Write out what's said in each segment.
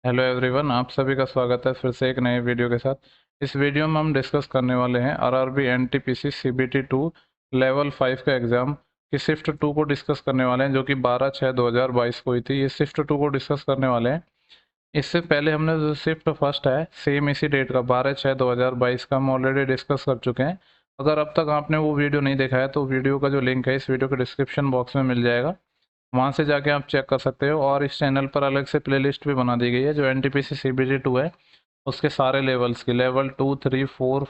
Hello everyone, आप सभी का स्वागत है फिर से एक नए वीडियो के साथ। इस वीडियो में हम डिस्कस करने वाले हैं आरआरबी एनटीपीसी सीबीटी 2 लेवल 5 का एग्ज़ाम की शिफ्ट 2 को डिस्कस करने वाले हैं, जो कि 12/6/2022 को हुई थी। ये शिफ्ट 2 को डिस्कस करने वाले हैं। इससे पहले हमने जो शिफ्ट फर्स्ट है सेम इसी डेट का 12/6/2022 का हम ऑलरेडी डिस्कस कर चुके हैं। अगर अब तक आपने वो वीडियो नहीं देखा है तो वीडियो का जो लिंक है इस वीडियो के डिस्क्रिप्शन बॉक्स में मिल जाएगा, वहाँ से जाके आप चेक कर सकते हो। और इस चैनल पर अलग से प्लेलिस्ट भी बना दी गई है जो एनटीपीसी सीबीटी 2 है, उसके सारे लेवल्स की लेवल 2, 3, 4,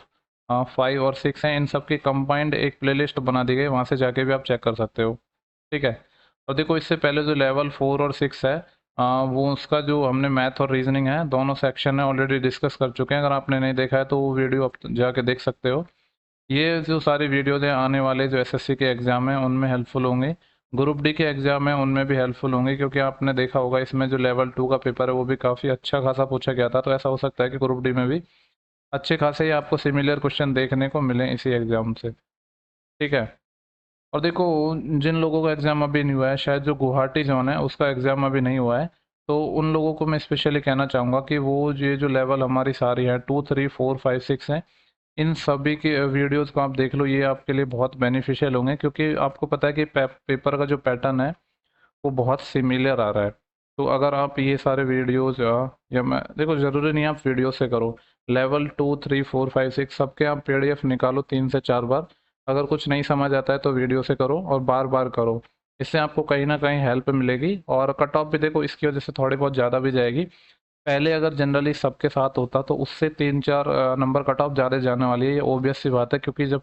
5 और 6 हैं। इन सब की कंबाइंड एक प्लेलिस्ट बना दी गई है, वहाँ से जाके भी आप चेक कर सकते हो। ठीक है। और देखो, इससे पहले जो लेवल 4 और 6 है, वो उसका जो हमने मैथ और रीजनिंग है दोनों सेक्शन है ऑलरेडी डिस्कस कर चुके हैं। अगर आपने नहीं देखा है तो वो वीडियो आप जाके देख सकते हो। ये जो सारी वीडियोज़ हैं आने वाले जो एसएससी के एग्ज़ाम हैं उनमें हेल्पफुल होंगे। ग्रुप डी के एग्ज़ाम हैं उनमें भी हेल्पफुल होंगे, क्योंकि आपने देखा होगा इसमें जो लेवल 2 का पेपर है वो भी काफ़ी अच्छा खासा पूछा गया था। तो ऐसा हो सकता है कि ग्रुप डी में भी अच्छे खासे ही आपको सिमिलर क्वेश्चन देखने को मिले इसी एग्ज़ाम से। ठीक है। और देखो, जिन लोगों का एग्ज़ाम अभी नहीं हुआ है, शायद जो गुवाहाटी जोन है उसका एग्ज़ाम अभी नहीं हुआ है, तो उन लोगों को मैं स्पेशली कहना चाहूँगा कि वो ये जो लेवल हमारी सारी है 2, 3, 4, 5, 6 हैं, इन सभी के वीडियोस को आप देख लो। ये आपके लिए बहुत बेनिफिशियल होंगे, क्योंकि आपको पता है कि पेपर का जो पैटर्न है वो बहुत सिमिलर आ रहा है। तो अगर आप ये सारे वीडियोस या मैं देखो, ज़रूरी नहीं है आप वीडियो से करो। लेवल 2, 3, 4, 5, 6 सबके आप पीडीएफ निकालो 3 से 4 बार। अगर कुछ नहीं समझ आता है तो वीडियो से करो और बार बार करो। इससे आपको कहीं ना कहीं हेल्प मिलेगी। और कट ऑफ भी देखो इसकी वजह से थोड़ी बहुत ज़्यादा भी जाएगी। पहले अगर जनरली सबके साथ होता तो उससे 3-4 नंबर कट ऑफ ज़्यादा जाने वाली है, ये ऑब्वियस सी बात है। क्योंकि जब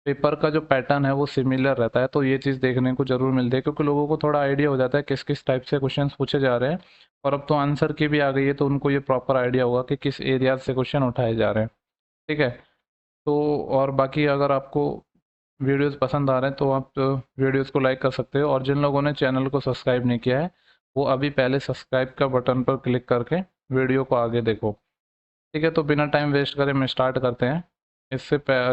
पेपर का जो पैटर्न है वो सिमिलर रहता है तो ये चीज़ देखने को जरूर मिलती है, क्योंकि लोगों को थोड़ा आइडिया हो जाता है किस किस टाइप से क्वेश्चंस पूछे जा रहे हैं। और अब तो आंसर की भी आ गई है तो उनको ये प्रॉपर आइडिया होगा कि किस एरिया से क्वेश्चन उठाए जा रहे हैं। ठीक है। तो और बाकी अगर आपको वीडियोस पसंद आ रहे हैं तो आप वीडियोस को लाइक कर सकते हो। और जिन लोगों ने चैनल को सब्सक्राइब नहीं किया है वो अभी पहले सब्सक्राइब का बटन पर क्लिक करके वीडियो को आगे देखो। ठीक है। तो बिना टाइम वेस्ट करे मैं स्टार्ट करते हैं।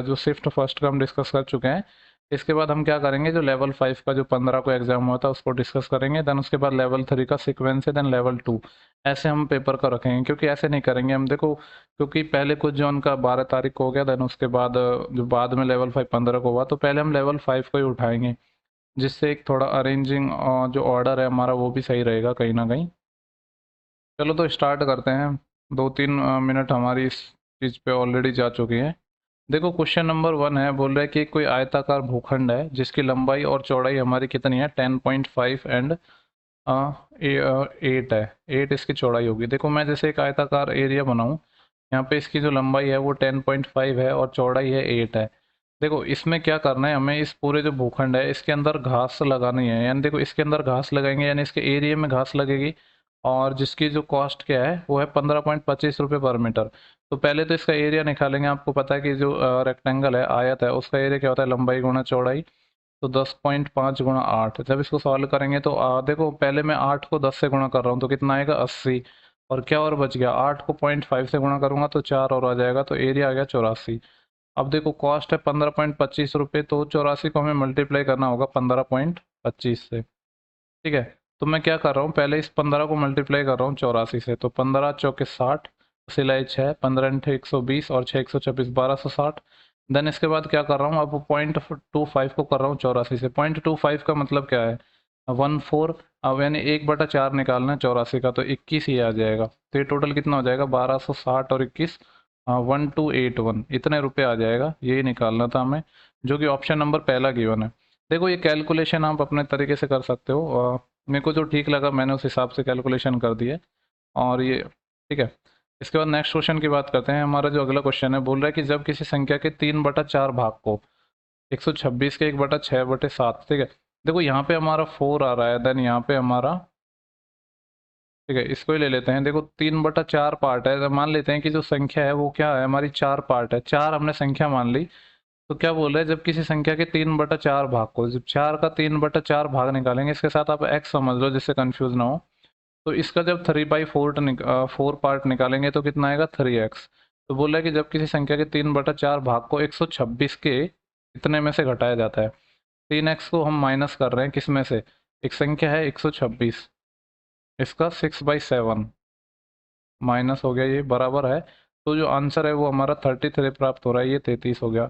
जो शिफ्ट फर्स्ट का हम डिस्कस कर चुके हैं, इसके बाद हम क्या करेंगे, जो लेवल 5 का जो 15 को एग्जाम हुआ था उसको डिस्कस करेंगे। देन उसके बाद लेवल 3 का सीक्वेंस है, देन लेवल 2। ऐसे हम पेपर का रखेंगे, क्योंकि ऐसे नहीं करेंगे हम। देखो, क्योंकि पहले कुछ जो उनका 12 तारीख को हो गया, देन उसके बाद जो बाद में लेवल 5 15 को हुआ, तो पहले हम लेवल 5 को ही उठाएंगे, जिससे एक थोड़ा अरेंजिंग जो ऑर्डर है हमारा वो भी सही रहेगा कहीं ना कहीं। चलो तो स्टार्ट करते हैं। 2-3 मिनट हमारी इस चीज़ पे ऑलरेडी जा चुकी है। देखो, क्वेश्चन नंबर 1 है, बोल रहा है कि कोई आयताकार भूखंड है जिसकी लंबाई और चौड़ाई हमारी कितनी है, 10.5 एंड 8 है। 8 इसकी चौड़ाई होगी। देखो, मैं जैसे एक आयताकार एरिया बनाऊं, यहाँ पे इसकी जो लंबाई है वो 10.5 है और चौड़ाई है 8 है। देखो, इसमें क्या करना है हमें, इस पूरे जो भूखंड है इसके अंदर घास लगानी है। यानी देखो, इसके अंदर घास लगाएंगे यानी इसके एरिया में घास लगेगी। और जिसकी जो कॉस्ट क्या है वो है 15.25 रुपये पर मीटर। तो पहले तो इसका एरिया निकालेंगे। आपको पता है कि जो रेक्टेंगल है, आयत है, उसका एरिया क्या होता है, लंबाई गुणा चौड़ाई। तो 10.5 गुणा 8, जब इसको सॉल्व करेंगे तो देखो, पहले मैं 8 को 10 से गुणा कर रहा हूँ तो कितना आएगा, 80। और क्या और बच गया, 8 को 0.5 से गुणा करूंगा तो 4 और आ जाएगा, तो एरिया आ गया 84। अब देखो, कॉस्ट है 15.25 रुपये, तो 84 को हमें मल्टीप्लाई करना होगा 15.25 से। ठीक है। तो मैं क्या कर रहा हूँ, पहले इस 15 को मल्टीप्लाई कर रहा हूँ 84 से। तो 15 × 4 = 60, सिलाई 6, 15 × 120 और 6 × 126, 1260। देन इसके बाद क्या कर रहा हूँ, अब 0.25 को कर रहा हूँ 84 से। 0.25 का मतलब क्या है, 1/4। अब यानी 1/4 निकालना है 84 का, तो 21 ही आ जाएगा। तो ये टोटल कितना हो जाएगा, 1260 और 21, 1281, इतने रुपए आ जाएगा। यही निकालना था हमें, जो कि ऑप्शन नंबर पहला गिवन है। देखो, ये कैलकुलेशन आप अपने तरीके से कर सकते हो। मेरे को जो ठीक लगा मैंने उस हिसाब से कैलकुलेशन कर दी है। और ये ठीक है। इसके बाद नेक्स्ट क्वेश्चन की बात करते हैं। हमारा जो अगला क्वेश्चन है, बोल रहा है कि जब किसी संख्या के 3/4 भाग को 126 के 1/6/7, ठीक है। देखो, यहाँ पे हमारा 4 आ रहा है, देन यहाँ पे हमारा, ठीक है, इसको ही ले लेते हैं। देखो, 3/4 पार्ट है, तो मान लेते हैं कि जो संख्या है वो क्या है हमारी, 4 पार्ट है। 4 हमने संख्या मान ली। तो क्या बोल रहे हैं, जब किसी संख्या के 3/4 भाग को, जब 4 का 3/4 भाग निकालेंगे, इसके साथ आप x समझ लो जिससे कंफ्यूज ना हो। तो इसका जब 3/4 पार्ट निकालेंगे तो कितना आएगा, 3x। तो बोल रहा है कि जब किसी संख्या के 3/4 भाग को 126 के इतने में से घटाया जाता है। 3x को हम माइनस कर रहे हैं किस में से, एक संख्या है 126, इसका 6/7। माइनस हो गया, ये बराबर है। तो जो आंसर है वो हमारा 33 प्राप्त हो रहा है, ये 33 हो गया।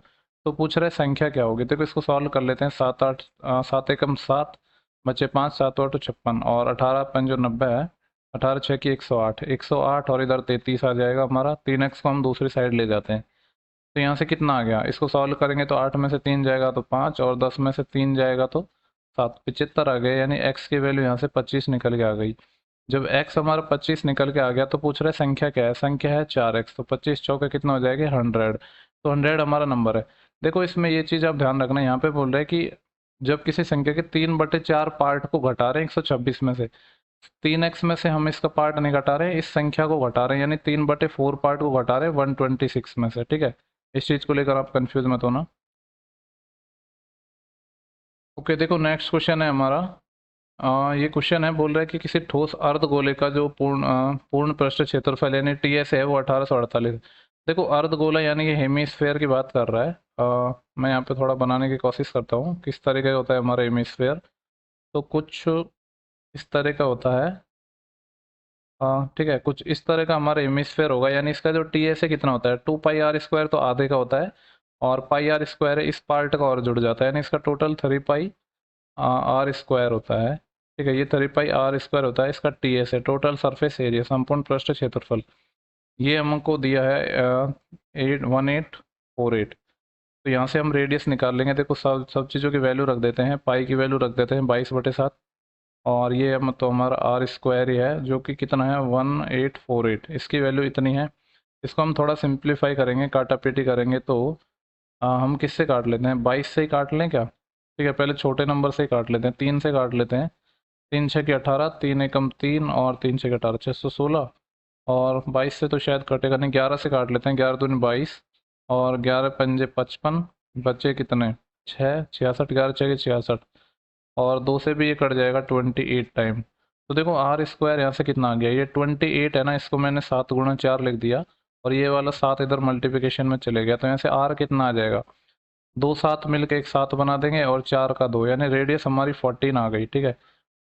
तो पूछ रहे संख्या क्या होगी, देखो इसको सॉल्व कर लेते हैं। 7 बचे 5, 7 8 56 और 18 5 90 है, 18 6 की 108, 108 और इधर 33 आ जाएगा हमारा। 3x को हम दूसरी साइड ले जाते हैं, तो यहाँ से कितना आ गया, इसको सॉल्व करेंगे तो 8 में से 3 जाएगा तो 5 और 10 में से 3 जाएगा तो 7, 75 आ गए। यानी x की वैल्यू यहाँ से 25 निकल के आ गई। जब x हमारा 25 निकल के आ गया तो पूछ रहे संख्या क्या है, संख्या है 4x, तो 25 चौके कितना हो जाएगा 100। तो 100 हमारा नंबर है। देखो इसमें ये चीज़ आप ध्यान रखना, यहाँ पे बोल रहे हैं कि जब किसी संख्या के 3/4 पार्ट को घटा रहे हैं 126 में से, 3x में से हम इसका पार्ट नहीं घटा रहे हैं, इस संख्या को घटा रहे हैं, यानी 3/4 पार्ट को घटा रहे हैं 126 में से। ठीक है, इस चीज़ को लेकर आप कंफ्यूज मत होना। ओके, देखो नेक्स्ट क्वेश्चन है हमारा। ये क्वेश्चन है, बोल रहा है कि किसी ठोस अर्धगोले का जो पूर्ण पृष्ठ क्षेत्रफल यानी टीएस है वो 1848। देखो अर्धगोला यानी कि हेमीस्फेयर की बात कर रहा है। मैं यहाँ पे थोड़ा बनाने की कोशिश करता हूँ किस तरीके का होता है हमारा हेमीस्फेयर। तो कुछ इस तरह का होता है। ठीक है, कुछ इस तरह का हमारा हेमिस्फेयर होगा, यानी इसका जो टी एस है कितना होता है 2 पाई r स्क्वायर, तो आधे का होता है, और पाई आर स्क्वायर है इस पार्ट का और जुड़ जाता है, यानी इसका टोटल 3 पाई r स्क्वायर होता है। ठीक है, ये 3 पाई r स्क्वायर होता है, इसका टी एस है टोटल सरफेस एरिया, संपूर्ण पृष्ठ क्षेत्रफल। ये हमको दिया है 1848। तो यहाँ से हम रेडियस निकाल लेंगे। देखो सब सब चीज़ों की वैल्यू रख देते हैं, पाई की वैल्यू रख देते हैं 22/7, और ये हम तो हमारा आर स्क्वायर ही है जो कि कितना है 1848, इसकी वैल्यू इतनी है। इसको हम थोड़ा सिंप्लीफाई करेंगे, काटापीटी करेंगे तो हम किससे काट लेते हैं, 22 से ही काट लें क्या। ठीक है, पहले छोटे नंबर से ही काट लेते हैं, 3 से काट लेते हैं। 3 6 की 18, 3 एकम 3 और 3 6 की 18, 616। और 22 से तो शायद कटेगा नहीं, 11 से काट लेते हैं, 11 दूनी 22 और 11 पंजे 55, बचे कितने 6, 66, 11 6 की 66, और 2 से भी ये कट जाएगा 28 टाइम। तो देखो आर स्क्वायर यहाँ से कितना आ गया, ये 28 है ना, इसको मैंने 7 × 4 लिख दिया, और ये वाला 7 इधर मल्टीप्लिकेशन में चले गया, तो यहाँ से आर कितना आ जाएगा, 2 7 मिलकर एक 7 बना देंगे और 4 का 2, यानी रेडियस हमारी 14 आ गई। ठीक है,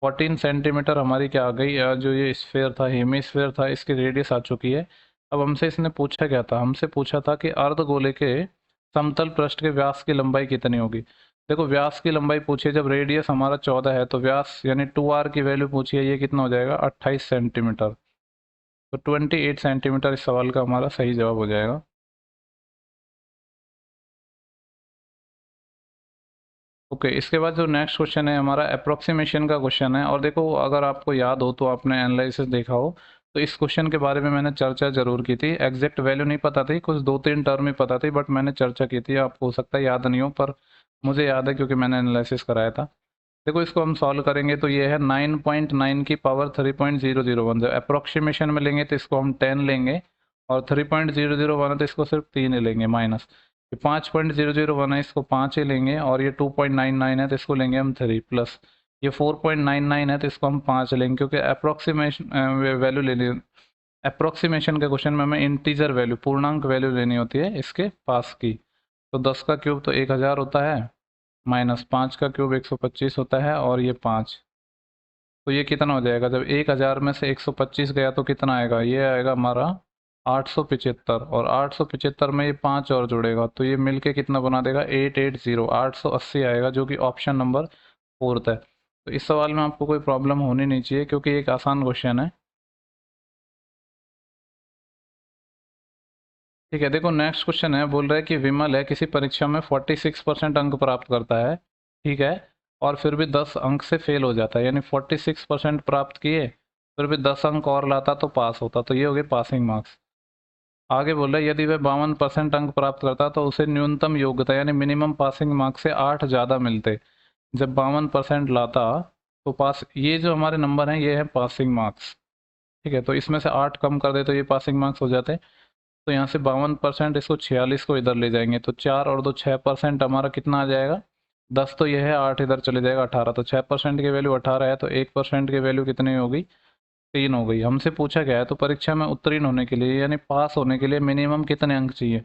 14 सेंटीमीटर हमारी क्या आ गई, जो ये स्फेयर था हेमी था इसकी रेडियस आ चुकी है। अब हमसे इसने पूछा क्या था, हमसे पूछा था कि अर्धगोले के समतल पृष्ठ के व्यास की लंबाई कितनी होगी। देखो व्यास की लंबाई पूछी है, जब रेडियस हमारा 14 है तो व्यास यानी 2r की वैल्यू पूछी है, ये कितना हो जाएगा 28 सेंटीमीटर। तो 28 सेंटीमीटर इस सवाल का हमारा सही जवाब हो जाएगा। ओके, इसके बाद जो नेक्स्ट क्वेश्चन है हमारा अप्रोक्सीमेशन का क्वेश्चन है। और देखो अगर आपको याद हो तो आपने एनालिसिस देखा हो, तो इस क्वेश्चन के बारे में मैंने चर्चा जरूर की थी। एग्जैक्ट वैल्यू नहीं पता थी, कुछ 2 3 टर्म ही पता थी, बट मैंने चर्चा की थी। आपको हो सकता है याद नहीं हो, पर मुझे याद है क्योंकि मैंने एनालिसिस कराया था। देखो इसको हम सॉल्व करेंगे तो ये है 9.9 की पावर 3.001। जब अप्रोक्सीमेशन में लेंगे तो इसको हम 10 लेंगे, और 3.001 है तो इसको सिर्फ 3 ही लेंगे माइनस। ये 5.001 है, इसको 5 ही लेंगे, और ये 2.99 है तो इसको लेंगे हम 3 प्लस। ये 4.99 है तो इसको हम 5 लेंगे, क्योंकि अप्रोक्सीमेशन वैल्यू लेनी, अप्रोक्सीमेशन के क्वेश्चन में हमें इंटीजर वैल्यू पूर्णांक वैल्यू लेनी होती है इसके पास की। तो 10 का क्यूब तो 1000 होता है, माइनस 5 का क्यूब 125 होता है, और ये 5, तो ये कितना हो जाएगा, जब 1000 में से 125 गया तो कितना आएगा, ये आएगा हमारा 875, और 875 में ये 5 और जुड़ेगा तो ये मिलके कितना बना देगा 880, 880 आएगा, जो कि ऑप्शन नंबर 4 है। तो इस सवाल में आपको कोई प्रॉब्लम होनी नहीं चाहिए क्योंकि एक आसान क्वेश्चन है। ठीक है, देखो नेक्स्ट क्वेश्चन है, बोल रहा है कि विमल है किसी परीक्षा में 46% अंक प्राप्त करता है। ठीक है, और फिर भी 10 अंक से फेल हो जाता है, यानी 46% प्राप्त किए फिर भी 10 अंक और लाता तो पास होता, तो ये हो गए पासिंग मार्क्स। आगे बोल रहा है यदि वह 52% अंक प्राप्त करता तो उसे न्यूनतम योग्यता यानी मिनिमम पासिंग मार्क्स से 8 ज़्यादा मिलते। जब 52% लाता तो पास, ये जो हमारे नंबर हैं ये है पासिंग मार्क्स। ठीक है, तो इसमें से 8 कम कर दे तो ये पासिंग मार्क्स हो जाते। तो यहाँ से 52%, इसको 46 को इधर ले जाएंगे तो 4 और 2 6% हमारा कितना आ जाएगा, 10 तो यह है, 8 इधर चले जाएगा 18, तो 6% की वैल्यू 18 है, तो 1% की वैल्यू कितनी होगी 3 हो गई। हमसे पूछा गया है तो परीक्षा में उत्तीर्ण होने के लिए यानी पास होने के लिए मिनिमम कितने अंक चाहिए।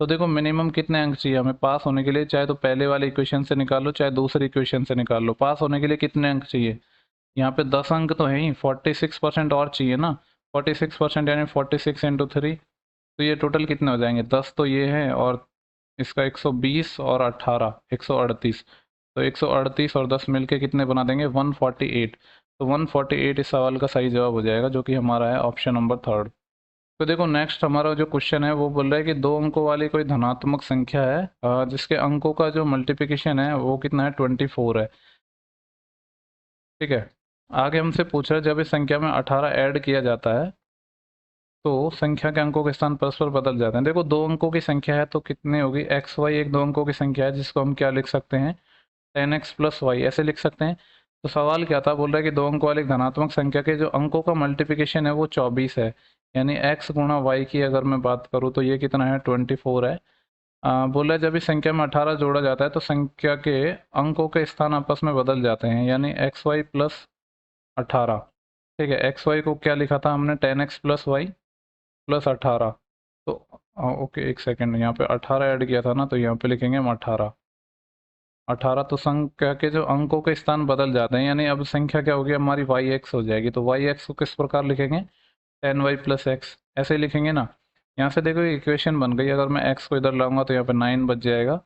तो देखो मिनिमम कितने अंक चाहिए हमें पास होने के लिए, चाहे तो पहले वाले इक्वेशन से निकाल लो चाहे दूसरी इक्वेशन से निकाल लो। पास होने के लिए कितने अंक चाहिए, यहाँ पे 10 अंक तो है ही, 46% और चाहिए ना। 46% यानी 46 इंटू 3, तो ये टोटल कितने हो जाएंगे, 10 तो ये है और इसका 120 और 18 138, तो 138 और 10 मिलके कितने बना देंगे 148। तो 148 इस सवाल का सही जवाब हो जाएगा, जो कि हमारा है ऑप्शन नंबर थर्ड। तो देखो नेक्स्ट हमारा जो क्वेश्चन है वो बोल रहा है कि दो अंकों वाली कोई धनात्मक संख्या है जिसके अंकों का जो मल्टीप्लिकेशन है वो कितना है 24 है। ठीक है, आगे हमसे पूछ रहा है जब इस संख्या में 18 ऐड किया जाता है तो संख्या के अंकों के स्थान परस्पर बदल जाते हैं। देखो दो अंकों की संख्या है तो कितनी होगी, एक्स वाई एक दो अंकों की संख्या है जिसको हम क्या लिख सकते हैं 10x प्लस वाई ऐसे लिख सकते हैं। तो सवाल क्या था, बोल रहा है कि दो अंकों वाली धनात्मक संख्या के जो अंकों का मल्टीप्लिकेशन है वो 24 है, यानी x गुणा वाई की अगर मैं बात करूँ तो ये कितना है 24 है। बोल रहा है जब इस संख्या में 18 जोड़ा जाता है तो संख्या के अंकों के स्थान आपस में बदल जाते हैं, यानी एक्स वाई प्लस 18। ठीक है, एक्स वाई को क्या लिखा था हमने 10x प्लस वाई प्लस 18। तो ओके एक सेकेंड, यहाँ पे 18 ऐड किया था ना, तो यहाँ पे लिखेंगे हम 18। 18 तो संख्या के जो अंकों के स्थान बदल जाते हैं, यानी अब संख्या क्या होगी हमारी वाई एक्स हो जाएगी। तो वाई एक्स को किस प्रकार लिखेंगे 10y प्लस एक्स ऐसे ही लिखेंगे ना। यहाँ से देखो इक्वेशन बन गई, अगर मैं x को इधर लाऊंगा तो यहाँ पे 9 बच जाएगा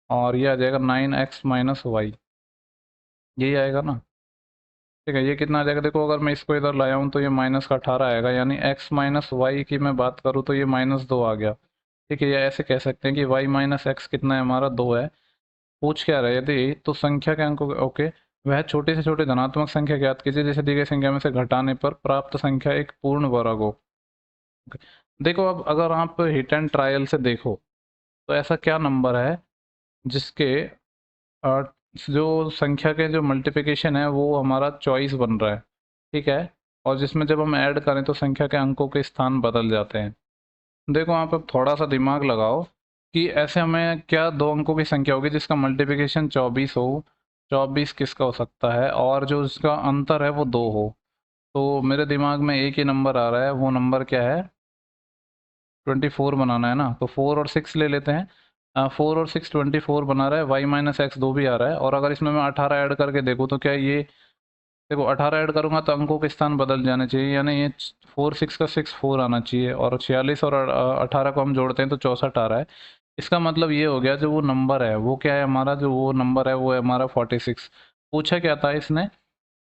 और ये आ जाएगा 9x माइनस वाई, यही आएगा ना। ठीक है, ये कितना आ जाएगा, देखो अगर मैं इसको इधर लाया हूँ तो ये माइनस का 18 आएगा, यानी x माइनस वाई की मैं बात करूँ तो ये -2 आ गया। ठीक है, या ऐसे कह सकते हैं कि y माइनस एक्स कितना है हमारा 2 है। पूछ क्या रहा है, यदि तो संख्या के अंकों ओके वह छोटी से छोटी धनात्मक संख्या ज्ञात कीजिए जिसे दी गई संख्या में से घटाने पर प्राप्त संख्या एक पूर्ण वर्ग हो। देखो अब अगर आप हिट एंड ट्रायल से देखो तो ऐसा क्या नंबर है जिसके अ, जो संख्या के जो मल्टीप्लिकेशन है वो हमारा चॉइस बन रहा है। ठीक है, और जिसमें जब हम ऐड करें तो संख्या के अंकों के स्थान बदल जाते हैं। देखो आप अब थोड़ा सा दिमाग लगाओ कि ऐसे हमें क्या दो अंकों की संख्या होगी जिसका मल्टीप्लिकेशन 24 हो, 24 किसका हो सकता है और जो उसका अंतर है वो 2 हो। तो मेरे दिमाग में एक ही नंबर आ रहा है, वो नंबर क्या है 24 बनाना है ना, तो 4 और 6 ले लेते हैं। 4 और 6 24 बना रहा है, वाई माइनस एक्स 2 भी आ रहा है, और अगर इसमें मैं 18 ऐड करके देखूँ तो क्या ये, देखो 18 ऐड करूंगा तो अंकों के स्थान बदल जाने चाहिए, यानी ये 4 6 का 6 4 आना चाहिए, और 46 और 18 को हम जोड़ते हैं तो 64 आ रहा है। इसका मतलब ये हो गया जो वो नंबर है वो क्या है हमारा, जो वो नंबर है वो है हमारा 46। पूछा क्या था इसने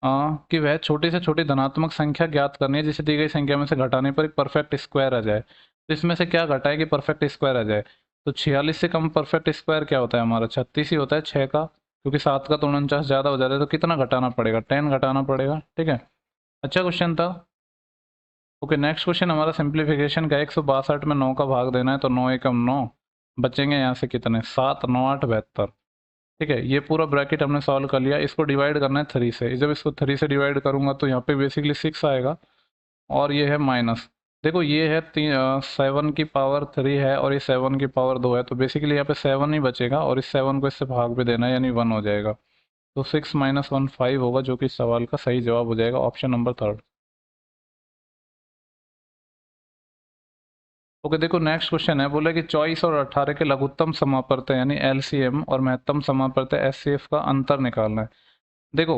कि वह छोटी से छोटी धनात्मक संख्या ज्ञात करनी है जिसे दी गई संख्या में से घटाने पर एक परफेक्ट स्क्वायर आ जाए। तो इसमें से क्या घटाए कि परफेक्ट स्क्वायर आ जाए, तो 46 से कम परफेक्ट स्क्वायर क्या होता है हमारा 36 ही होता है 6 का, क्योंकि 7 का तो 49 ज़्यादा हो जाता है, तो कितना घटाना पड़ेगा 10 घटाना पड़ेगा। ठीक है, अच्छा क्वेश्चन था। ओके नेक्स्ट क्वेश्चन हमारा सिंप्लीफिकेशन का 162 में 9 का भाग देना है, तो 9 एकम 9 बचेंगे यहाँ से कितने 7 9 8 72। ठीक है, ये पूरा ब्रैकेट हमने सॉल्व कर लिया, इसको डिवाइड करना है 3 से। जब इसको 3 से डिवाइड करूंगा तो यहाँ पे बेसिकली 6 आएगा, और ये है माइनस। देखो ये है 7 की पावर 3 है और ये 7 की पावर 2 है, तो बेसिकली यहाँ पे 7 ही बचेगा और इस 7 को इससे भाग भी देना है, यानी 1 हो जाएगा। तो 6 माइनस 1 5 होगा, जो कि इस सवाल का सही जवाब हो जाएगा ऑप्शन नंबर थर्ड। ओके देखो नेक्स्ट क्वेश्चन है, बोले कि 24 और 18 के लघुत्तम समापवर्तय यानी एलसीएम और महत्तम समापवर्तय एचसीएफ का अंतर निकालना है। देखो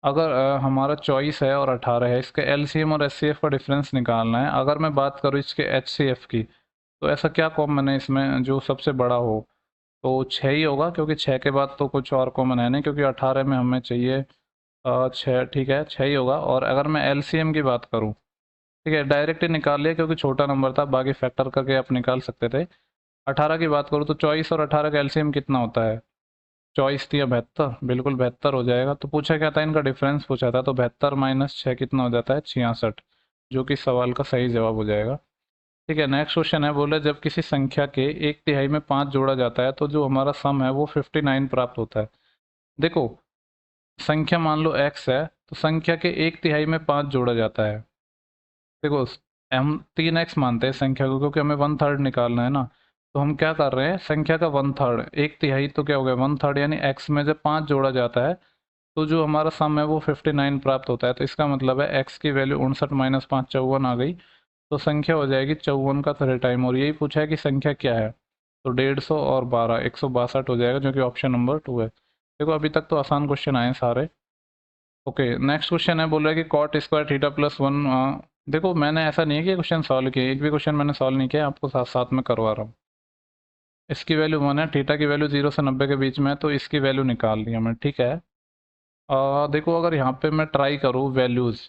अगर हमारा 24 है और 18 है, इसके एलसीएम और एचसीएफ का डिफरेंस निकालना है। अगर मैं बात करूँ इसके एचसीएफ की, तो ऐसा क्या कॉमन है इसमें जो सबसे बड़ा हो, तो 6 ही होगा, क्योंकि 6 के बाद तो कुछ और कॉमन है नहीं, क्योंकि 18 में हमें चाहिए 6। ठीक है 6 ही होगा। और अगर मैं एलसीएम की बात करूँ, ठीक है डायरेक्ट ही निकाल लिया क्योंकि छोटा नंबर था, बाकी फैक्टर करके आप निकाल सकते थे। 18 की बात करूँ तो 24 और 18 का एलसीएम कितना होता है, 24 थी या 72, बिल्कुल 72 हो जाएगा। तो पूछा क्या था, इनका डिफरेंस पूछा था, तो 72 माइनस 6 कितना हो जाता है 66, जो कि सवाल का सही जवाब हो जाएगा। ठीक है नेक्स्ट क्वेश्चन है, बोले जब किसी संख्या के 1/3 में 5 जोड़ा जाता है तो जो हमारा सम है वो 59 प्राप्त होता है। देखो संख्या मान लो x है, तो संख्या के 1/3 में 5 जोड़ा जाता है। देखो हम 3x मानते हैं संख्या को, क्योंकि हमें 1/3 निकालना है ना। तो हम क्या कर रहे हैं, संख्या का 1/3 1/3 तो क्या हो गया 1/3, यानी x में जब 5 जोड़ा जाता है तो जो हमारा सम है वो 59 प्राप्त होता है। तो इसका मतलब है x की वैल्यू 59 माइनस 5 54 आ गई, तो संख्या हो जाएगी 54 का 3 टाइम। और यही पूछा है कि संख्या क्या है, तो 150 और 12 162 हो जाएगा, जो कि ऑप्शन नंबर 2 है। देखो अभी तक तो आसान क्वेश्चन आए सारे। ओके नेक्स्ट क्वेश्चन है, बोल रहा है कि कॉट स्क्वायर थीटा प्लस 1 देखो मैंने ऐसा नहीं है कि क्वेश्चन सॉल्व किया, एक भी क्वेश्चन मैंने सॉल्व नहीं किया, आपको साथ साथ में करवा रहा हूँ। इसकी वैल्यू 1 है, थीटा की वैल्यू 0 से 90 के बीच में है, तो इसकी वैल्यू निकाल ली हमने, ठीक है। देखो अगर यहाँ पे मैं ट्राई करूँ वैल्यूज़,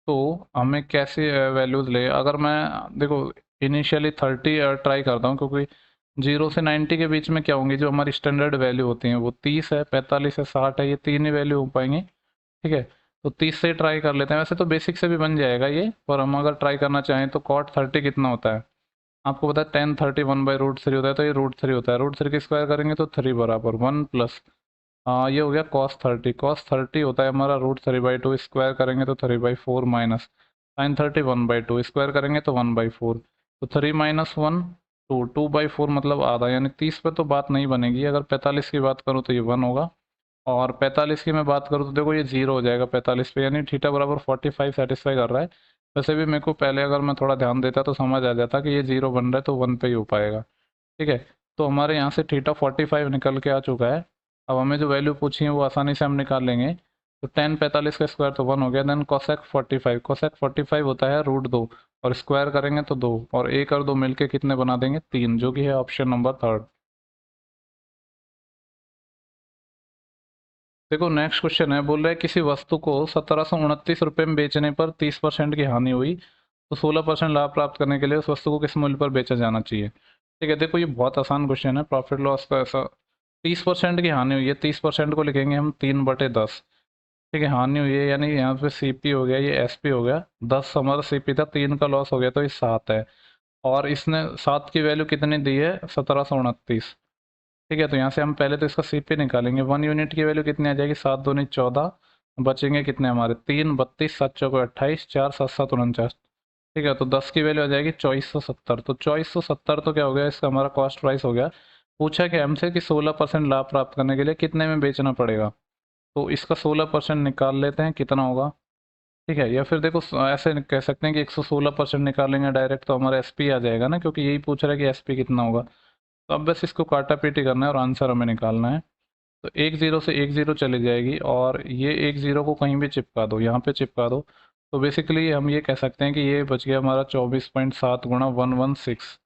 तो हमें कैसे वैल्यूज़ ले, अगर मैं देखो इनिशियली 30 ट्राई करता हूँ, क्योंकि 0 से 90 के बीच में क्या होंगी जो हमारी स्टैंडर्ड वैल्यू होती हैं, वो 30 है, 45 है, 60 है, ये तीन ही वैल्यू हो पाएंगी, ठीक है। तो 30 से ट्राई कर लेते हैं, वैसे तो बेसिक से भी बन जाएगा ये, पर हम अगर ट्राई करना चाहें तो कॉट 30 कितना होता है आपको पता है, 10 30 1/√3 होता है, तो ये √3 होता है, √3 की स्क्वायर करेंगे तो 3 बराबर 1 प्लस ये हो गया cos 30 होता है हमारा √3/2, स्क्वायर करेंगे तो 3/4 माइनस sin 30 1/2, स्क्वायर करेंगे तो 1/4, तो 3 माइनस 1 2, 2/4 मतलब आधा, यानी 30 पे तो बात नहीं बनेगी। अगर 45 की बात करूँ तो ये 1 होगा, और 45 की मैं बात करूँ तो देखो ये 0 हो जाएगा 45 पे, यानी थीटा बराबर 45 सेटिस्फाई कर रहा है। वैसे भी मेरे को पहले अगर मैं थोड़ा ध्यान देता तो समझ आ जाता कि ये 0 बन रहा है तो 1 पे ही हो पाएगा, ठीक है। तो हमारे यहाँ से थीटा 45 निकल के आ चुका है। अब हमें जो वैल्यू पूछी है वो आसानी से हम निकाल लेंगे। तो 10 45 का स्क्वायर तो 1 हो गया, देन कोसेक 45 होता है √2, और स्क्वायर करेंगे तो 2, और 1 और 2 मिलके कितने बना देंगे 3, जो कि है ऑप्शन नंबर थर्ड। देखो नेक्स्ट क्वेश्चन है, बोल रहा है किसी वस्तु को 1729 रुपये में बेचने पर 30% की हानि हुई, तो 16% लाभ प्राप्त करने के लिए उस वस्तु को किस मूल्य पर बेचा जाना चाहिए, ठीक है। देखो ये बहुत आसान क्वेश्चन है, प्रॉफिट लॉस का ऐसा 30% की हानि हुई है, 30% को लिखेंगे हम 3/10, ठीक है। हानि हुई है यानी यहाँ पे सीपी हो गया, ये एसपी हो गया, 10 हमारा सीपी था, 3 का लॉस हो गया तो ये 7 है, और इसने 7 की वैल्यू कितनी दी है 1729, ठीक है। तो यहाँ से हम पहले तो इसका सीपी निकालेंगे, 1 यूनिट की वैल्यू कितनी आ जाएगी 7 दूनी 14, बचेंगे कितने हमारे 3 32 7 चौको 28 4 7 7 49, ठीक है। तो 10 की वैल्यू आ जाएगी 2470, तो 2470 तो क्या हो गया इसका हमारा कॉस्ट प्राइस हो गया। पूछा कि हमसे कि 16% लाभ प्राप्त करने के लिए कितने में बेचना पड़ेगा, तो इसका 16% निकाल लेते हैं कितना होगा, ठीक है। या फिर देखो ऐसे कह सकते हैं कि 116% निकालेंगे डायरेक्ट तो हमारा एसपी आ जाएगा ना, क्योंकि यही पूछ रहा है कि एसपी कितना होगा। तो अब बस इसको काटा पीटी करना है और आंसर हमें निकालना है। तो एक जीरो से एक जीरो चली जाएगी, और ये एक जीरो को कहीं भी चिपका दो, यहाँ पे चिपका दो, तो बेसिकली हम ये कह सकते हैं कि ये बच गया हमारा 24.7 गुणा 116,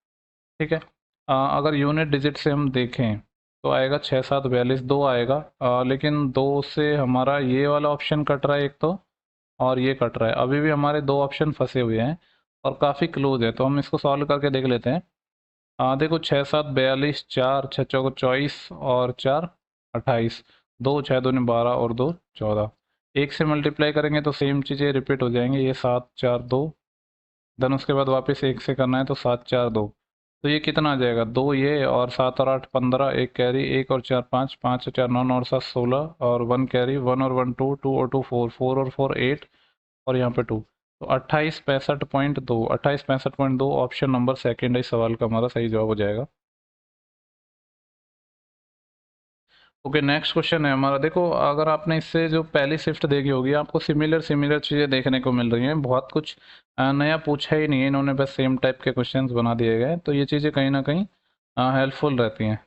ठीक है। अगर यूनिट डिजिट से हम देखें तो आएगा 6 7 42, दो आएगा, लेकिन दो से हमारा ये वाला ऑप्शन कट रहा है एक तो, और ये कट रहा है, अभी भी हमारे दो ऑप्शन फंसे हुए हैं और काफ़ी क्लोज है, तो हम इसको सॉल्व करके देख लेते हैं। देखो 6 7 42, 4 6 चौको 24 और 4 28, 2 6 2 12 और 2 14, एक से मल्टीप्लाई करेंगे तो सेम चीज़ें रिपीट हो जाएंगे, ये 7 4 2, देन उसके बाद वापस एक से करना है तो 7 4 2, तो ये कितना आ जाएगा 2, ये और 7 और 8 15, एक कैरी, एक और 4 5, 5 और 4 9, और 7 16, और 1 कैरी, 1 और 1 2, 2 और 2 4, 4 और 4 8, और यहाँ पे 2, तो 28 65.2, 28 65.2 ऑप्शन नंबर सेकेंड इस सवाल का हमारा सही जवाब हो जाएगा। ओके नेक्स्ट क्वेश्चन है हमारा, देखो अगर आपने इससे जो पहली शिफ्ट देखी होगी आपको सिमिलर सिमिलर चीज़ें देखने को मिल रही हैं, बहुत कुछ नया पूछा ही नहीं है इन्होंने, बस सेम टाइप के क्वेश्चंस बना दिए गए, तो ये चीज़ें कहीं ना कहीं हेल्पफुल रहती हैं।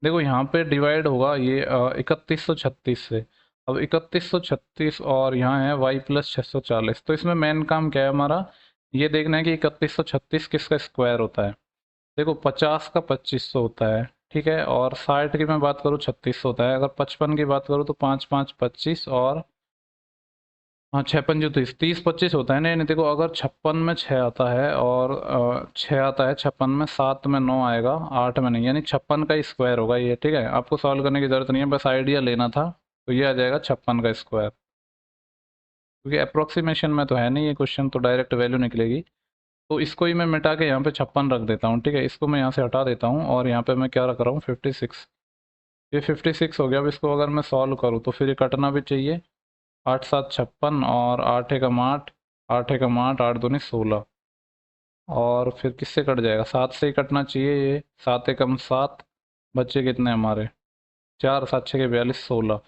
देखो यहाँ पे डिवाइड होगा ये 3136 से, अब 3136 और यहाँ है y + 640, तो इसमें मेन काम क्या है हमारा, ये देखना है कि 3136 किसका स्क्वायर होता है। देखो 50 का 2500 होता है, ठीक है, और 60 की मैं बात करूँ 3600 होता है, अगर 55 की बात करूँ तो 5 5 25, और हाँ 6 पंजे 30, 30 25 होता है। नहीं नहीं देखो अगर 56 में 6 आता है, और 6 आता है 56 में, 7 में 9 आएगा, 8 में नहीं, यानी 56 का स्क्वायर होगा ये, ठीक है। आपको सॉल्व करने की ज़रूरत नहीं है, बस आइडिया लेना था, तो ये आ जाएगा 56 का स्क्वायर, क्योंकि अप्रोक्सीमेशन में तो है नहीं ये क्वेश्चन, तो डायरेक्ट वैल्यू निकलेगी। तो इसको ही मैं मिटा के यहाँ पे 56 रख देता हूँ, ठीक है, इसको मैं यहाँ से हटा देता हूँ, और यहाँ पे मैं क्या रख रहा हूँ 56, ये 56 हो गया। अब इसको अगर मैं सॉल्व करूँ तो फिर ये कटना भी चाहिए, 8 7 56, और 8 एकम 8, 8 एकम 8, 8 दूनी 16, और फिर किससे कट जाएगा 7 से ही कटना चाहिए, ये 7 एकम 7, बच्चे कितने हमारे 4, 7 6 के 42 16,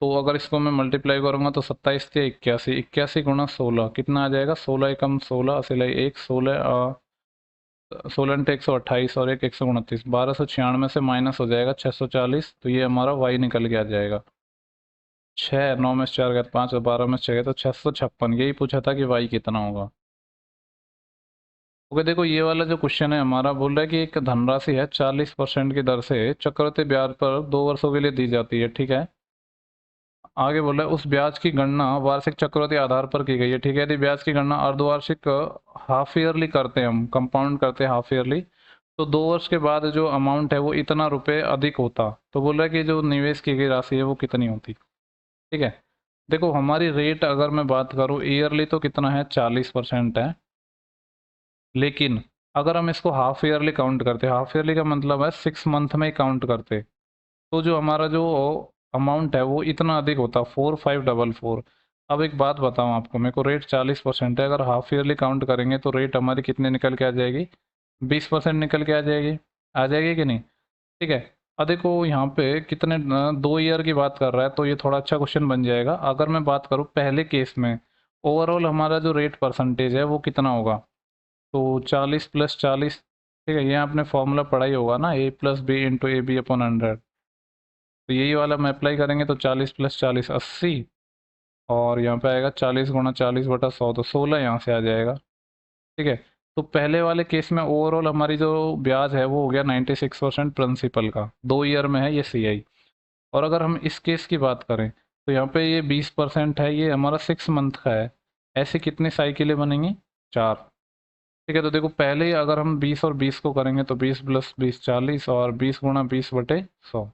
तो अगर इसको मैं मल्टीप्लाई करूंगा तो 27 से 81, 81 गुणा 16 कितना आ जाएगा, 16 एकम 16 सिलाई एक, 16 16 128, और एक 129, 1296 से माइनस हो जाएगा 640, तो ये हमारा वाई निकल के आ जाएगा 6, 9 में से 4 गया 5, और 12 में से 6 गया तो 656, यही पूछा था कि वाई कितना होगा। ओके, देखो ये वाला जो क्वेश्चन है हमारा बोल रहा है कि एक धनराशि है 40% की दर से चक्रवृद्धि ब्याज पर 2 वर्षों के लिए दी जाती है, ठीक है। आगे बोल रहा है उस ब्याज की गणना वार्षिक चक्रवृद्धि आधार पर की गई है, ठीक है। यदि ब्याज की गणना अर्धवार्षिक हाफ ईयरली करते हैं, हम कंपाउंड करते हैं हाफ ईयरली, तो 2 वर्ष के बाद जो अमाउंट है वो इतना रुपए अधिक होता। तो बोल रहा है कि जो निवेश की गई राशि है वो कितनी होती, ठीक है। देखो हमारी रेट अगर मैं बात करूँ ईयरली तो कितना है, 40% है। लेकिन अगर हम इसको हाफ ईयरली काउंट करते हैं, हाफ ईयरली का मतलब है 6 मंथ में ही काउंट करते, तो जो हमारा जो अमाउंट है वो इतना अधिक होता, 4544। अब एक बात बताऊं आपको, मेरे को रेट 40% है, अगर हाफ ईयरली काउंट करेंगे तो रेट हमारी कितने निकल के आ जाएगी, 20% निकल के आ जाएगी कि नहीं, ठीक है। अब देखो यहाँ पे कितने 2 ईयर की बात कर रहा है, तो ये थोड़ा अच्छा क्वेश्चन बन जाएगा। अगर मैं बात करूँ पहले केस में, ओवरऑल हमारा जो रेट परसेंटेज है वो कितना होगा, तो 40 + 40, ठीक है। ये आपने फॉर्मूला पढ़ा ही होगा ना, A + B × AB/100। तो यही वाला हम अप्लाई करेंगे तो 40 + 40 80, और यहाँ पे आएगा 40 × 40/100, तो 16 यहाँ से आ जाएगा, ठीक है। तो पहले वाले केस में ओवरऑल हमारी जो ब्याज है वो हो गया 96% प्रिंसिपल का, 2 ईयर में है ये CI। और अगर हम इस केस की बात करें तो यहाँ पे ये 20% है, ये हमारा 6 मंथ का है। ऐसे कितने साइकिलें बनेंगी, 4, ठीक है। तो देखो पहले ही अगर हम 20 और 20 को करेंगे तो 20 + 20 40, और 20 × 20/100,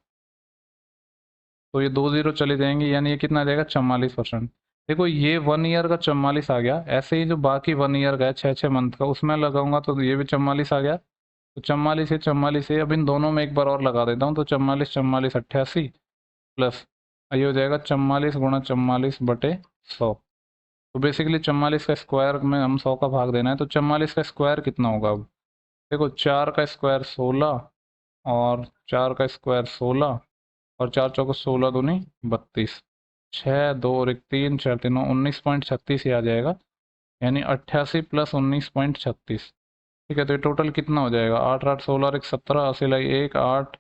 तो ये 2 जीरो चले जाएंगे, यानी ये कितना आ जाएगा, 44%। देखो ये 1 ईयर का 44 आ गया, ऐसे ही जो बाकी 1 ईयर का है 6 6 मंथ का, उसमें लगाऊंगा तो ये भी 44 आ गया। तो 44 है अब इन दोनों में एक बार और लगा देता हूँ, तो 44 44 88 प्लस ये हो जाएगा 44 × 44/100। तो बेसिकली 44 का स्क्वायर में हम 100 का भाग देना है, तो 44 का स्क्वायर कितना होगा अब, देखो 4 का स्क्वायर 16, और 4 का स्क्वायर 16, और 4 × 4 = 16 × 2 = 32, 6 2 और 1 3 4 3 19.36 ही आ जाएगा, यानी 88 + 19.36, ठीक है। तो ये टोटल कितना हो जाएगा, 8 8 16 और 1 17, 80 लाई 1 8